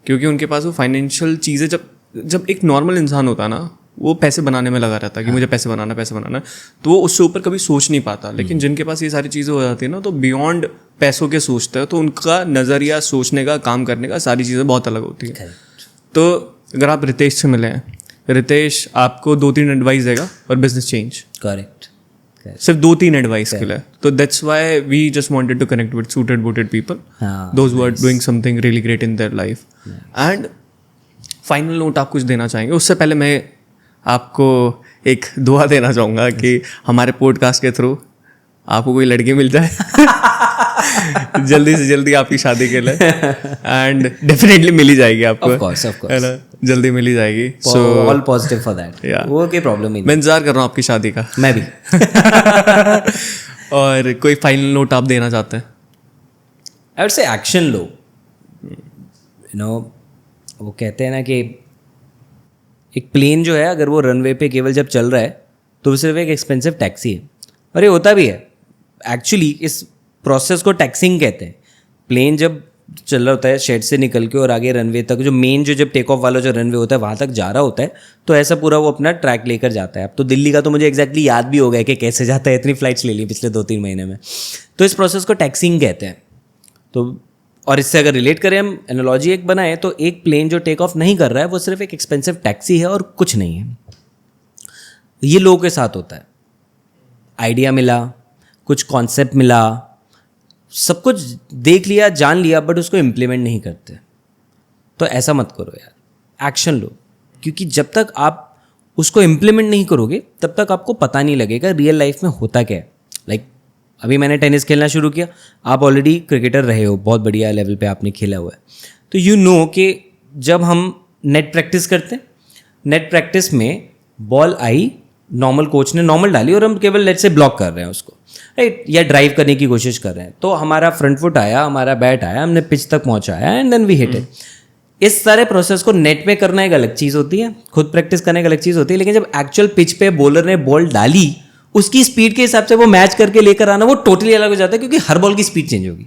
क्योंकि उनके पास वो फाइनेंशियल चीज़ें, जब एक नॉर्मल इंसान होता ना, वो पैसे बनाने में लगा रहता है कि मुझे पैसे बनाना, तो वो उससे ऊपर कभी सोच नहीं पाता। लेकिन जिनके पास ये सारी चीज़ें हो जाती है ना, तो बियॉन्ड पैसों के सोचते हैं, तो उनका नज़रिया, सोचने का, काम करने का, सारी चीज़ें बहुत अलग होती है। तो अगर आप रितेश से मिले हैं, रितेश आपको 2-3 एडवाइस देगा और बिजनेस चेंज। करेक्ट। सिर्फ 2-3 एडवाइस के लिए। तो that's why we just wanted to connect with suited booted people, those who are doing something really great in their life. And final note आप कुछ देना चाहेंगे? उससे पहले मैं आपको एक दुआ देना चाहूँगा कि हमारे पॉडकास्ट के थ्रू आपको कोई लड़की मिल जाए जल्दी से जल्दी आपकी शादी के लिए, एंड डेफिनेटली मिल ही जाएगी आपको, ऑफ कोर्स है ना, जल्दी मिल ही जाएगी। So all positive for that. वो कोई प्रॉब्लम ही नहीं, मैं इंतजार कर रहा हूँ आपकी शादी का। मैं भी। और कोई फाइनल नोट आप देना चाहते हैं? आई वुड से एक्शन लो। वो कहते हैं ना कि एक प्लेन जो है अगर वो रनवे पे केवल जब चल रहा है तो वो सिर्फ एक एक्सपेंसिव टैक्सी है, और ये होता भी है एक्चुअली। इस प्रोसेस को टैक्सिंग कहते हैं। प्लेन जब चल रहा होता है शेड से निकल के और आगे रनवे तक, जो मेन जो जब टेक ऑफ वाला जो रनवे होता है वहाँ तक जा रहा होता है, तो ऐसा पूरा वो अपना ट्रैक लेकर जाता है। अब तो दिल्ली का तो मुझे एग्जैक्टली याद भी हो गया कि कैसे जाता है, इतनी फ्लाइट्स ले ली पिछले 2-3 महीने में। तो इस प्रोसेस को टैक्सिंग कहते हैं। तो और इससे अगर रिलेट करें हम, एनालॉजी एक बनाए तो एक प्लेन जो टेक ऑफ नहीं कर रहा है वो सिर्फ एक एक्सपेंसिव टैक्सी है और कुछ नहीं है। ये लोगों के साथ होता है। आइडिया मिला, कुछ कॉन्सेप्ट मिला, सब कुछ देख लिया, जान लिया, बट उसको इम्प्लीमेंट नहीं करते। तो ऐसा मत करो यार, एक्शन लो, क्योंकि जब तक आप उसको इम्प्लीमेंट नहीं करोगे तब तक आपको पता नहीं लगेगा रियल लाइफ में होता क्या है। लाइक अभी मैंने टेनिस खेलना शुरू किया, आप ऑलरेडी क्रिकेटर रहे हो, बहुत बढ़िया लेवल पे आपने खेला हुआ है, तो यू नो कि जब हम नेट प्रैक्टिस करते हैं, नेट प्रैक्टिस में बॉल आई, नॉर्मल कोच ने नॉर्मल डाली और हम केवल लेट से ब्लॉक कर रहे हैं उसको, राइट, या ड्राइव करने की कोशिश कर रहे हैं, तो हमारा फ्रंट फुट आया, हमारा बैट आया, हमने पिच तक पहुंचाया and then we hit it. इस सारे प्रोसेस को नेट में करना एक अलग चीज़ होती है, खुद प्रैक्टिस करना एक अलग चीज़ होती है, लेकिन जब एक्चुअल पिच पे बॉलर ने बॉल डाली, उसकी स्पीड के हिसाब से वो मैच करके लेकर आना वो टोटली अलग हो जाता है, क्योंकि हर बॉल की स्पीड चेंज होगी।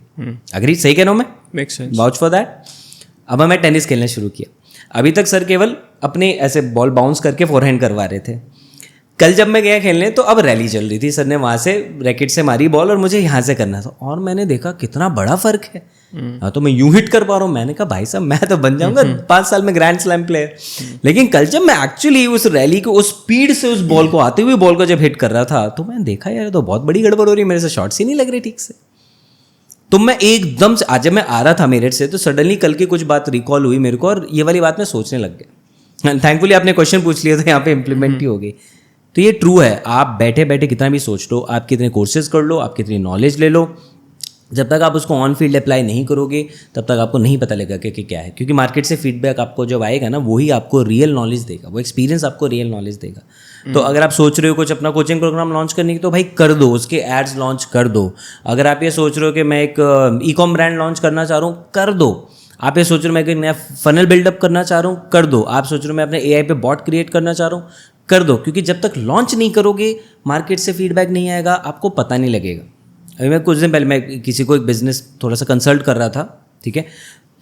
अगर सही कह रहा हूँ मैं, make sense, vouch for that. अब मैं टेनिस खेलना शुरू किया, अभी तक सर केवल अपने ऐसे बॉल बाउंस करके फोरहैंड करवा रहे थे। कल जब मैं गया खेलने तो अब रैली चल रही थी, सर ने वहाँ से रैकेट से मारी बॉल और मुझे यहाँ से करना था, और मैंने देखा कितना बड़ा फर्क है। हाँ, तो मैं यूं हिट कर पा रहा हूँ, मैंने कहा भाई साहब मैं तो बन जाऊंगा 5 साल में ग्रैंड स्लैम प्लेयर। लेकिन कल जब मैं एक्चुअली उस रैली को उस स्पीड से उस बॉल को आते हुए बॉल को जब हिट कर रहा था, तो मैंने देखा यार तो बहुत बड़ी गड़बड़ हो रही है, मेरे से शॉट्स ही नहीं लग रहे ठीक से। तो मैं एकदम से आज जब मैं आ रहा था मेरठ से, तो सडनली कल की कुछ बात रिकॉल हुई मेरे को, और ये वाली बात मैं सोचने लग गया। थैंकफुली आपने क्वेश्चन पूछ लिया था, यहाँ पे इम्प्लीमेंट ही हो गई। तो ये ट्रू है, आप बैठे बैठे कितना भी सोच लो, आप कितने कोर्सेज कर लो, आप कितनी नॉलेज ले लो, जब तक आप उसको ऑन फील्ड अप्लाई नहीं करोगे तब तक आपको नहीं पता लगेगा कि क्या है। क्योंकि मार्केट से फीडबैक आपको जब आएगा ना, वही आपको रियल नॉलेज देगा, वो एक्सपीरियंस आपको रियल नॉलेज देगा। तो अगर आप सोच रहे हो कुछ अपना कोचिंग प्रोग्राम लॉन्च करने की, तो भाई कर दो, उसके एड्स लॉन्च कर दो। अगर आप ये सोच रहे हो कि मैं एक ई-कॉम ब्रांड लॉन्च करना चाह रहा हूँ, कर दो। आप ये सोच रहे हो मैं एक नया फनल बिल्डअप करना चाह रहा हूँ, कर दो। आप सोच रहे हो मैं अपने AI पे बॉट क्रिएट करना चाह रहा हूँ, कर दो। क्योंकि जब तक लॉन्च नहीं करोगे, मार्केट से फीडबैक नहीं आएगा, आपको पता नहीं लगेगा। अभी मैं कुछ दिन पहले मैं किसी को एक बिजनेस थोड़ा सा कंसल्ट कर रहा था, ठीक है,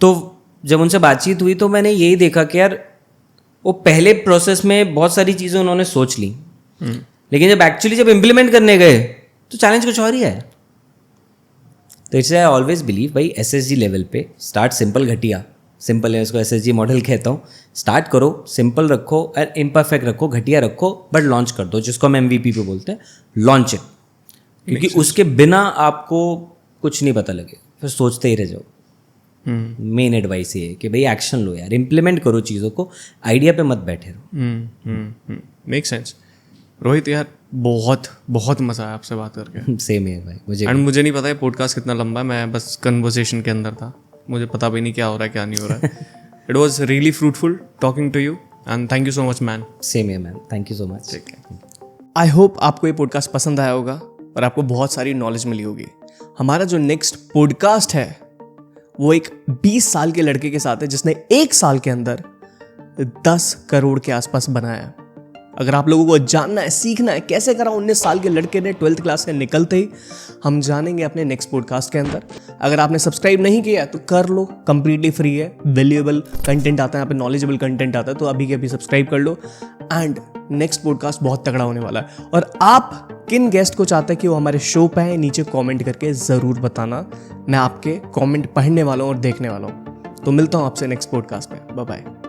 तो जब उनसे बातचीत हुई तो मैंने यही देखा कि यार वो पहले प्रोसेस में बहुत सारी चीज़ें उन्होंने सोच ली, लेकिन जब इम्प्लीमेंट करने गए तो चैलेंज कुछ और ही है। तो इसलिए आई ऑलवेज बिलीव भाई SSG लेवल पे स्टार्ट सिंपल, घटिया सिंपल है, इसको SSG मॉडल कहता हूँ। स्टार्ट करो, सिंपल रखो, इम्परफेक्ट रखो, घटिया रखो, बट लॉन्च कर दो, जिसको हम MVP पे बोलते हैं, लॉन्च इट। क्योंकि उसके बिना आपको कुछ नहीं पता लगे, फिर सोचते ही रह जाओ। मेन एडवाइस ये है कि भाई एक्शन लो यार, इम्प्लीमेंट करो चीज़ों को, आइडिया पे मत बैठे रहो। Make sense. रोहित यार बहुत बहुत मज़ा आया आपसे बात करके। सेम है भाई, मुझे एंड मुझे नहीं पता है पॉडकास्ट कितना लंबा है, मैं बस कन्वर्सेशन के अंदर था, मुझे पता भी नहीं क्या हो रहा है क्या नहीं हो रहा है। It was really fruitful talking to you and thank you so much man. Same है man, thank you so much. ठीक है, आई होप आपको ये पॉडकास्ट पसंद आया होगा और आपको बहुत सारी नॉलेज मिली होगी। हमारा जो नेक्स्ट पॉडकास्ट है वो एक 20 साल के लड़के के साथ है, जिसने 1 साल के अंदर 10 करोड़ के आसपास बनाया है। अगर आप लोगों को जानना है, सीखना है कैसे करा 19 साल के लड़के ने 12th क्लास से निकलते ही, हम जानेंगे अपने नेक्स्ट पॉडकास्ट के अंदर। अगर आपने सब्सक्राइब नहीं किया है तो कर लो, कंप्लीटली फ्री है, वैल्यूएबल कंटेंट आता है यहाँ पे, नॉलेजेबल कंटेंट आता है, तो अभी के अभी सब्सक्राइब कर लो। एंड नेक्स्ट पॉडकास्ट बहुत तगड़ा होने वाला है, और आप किन गेस्ट को चाहते हैं कि वो हमारे शो पे आए, नीचे कमेंट करके ज़रूर बताना। मैं आपके कमेंट पढ़ने वाला हूँ और देखने वाला हूँ। तो मिलता हूँ आपसे नेक्स्ट पॉडकास्ट में। Bye bye.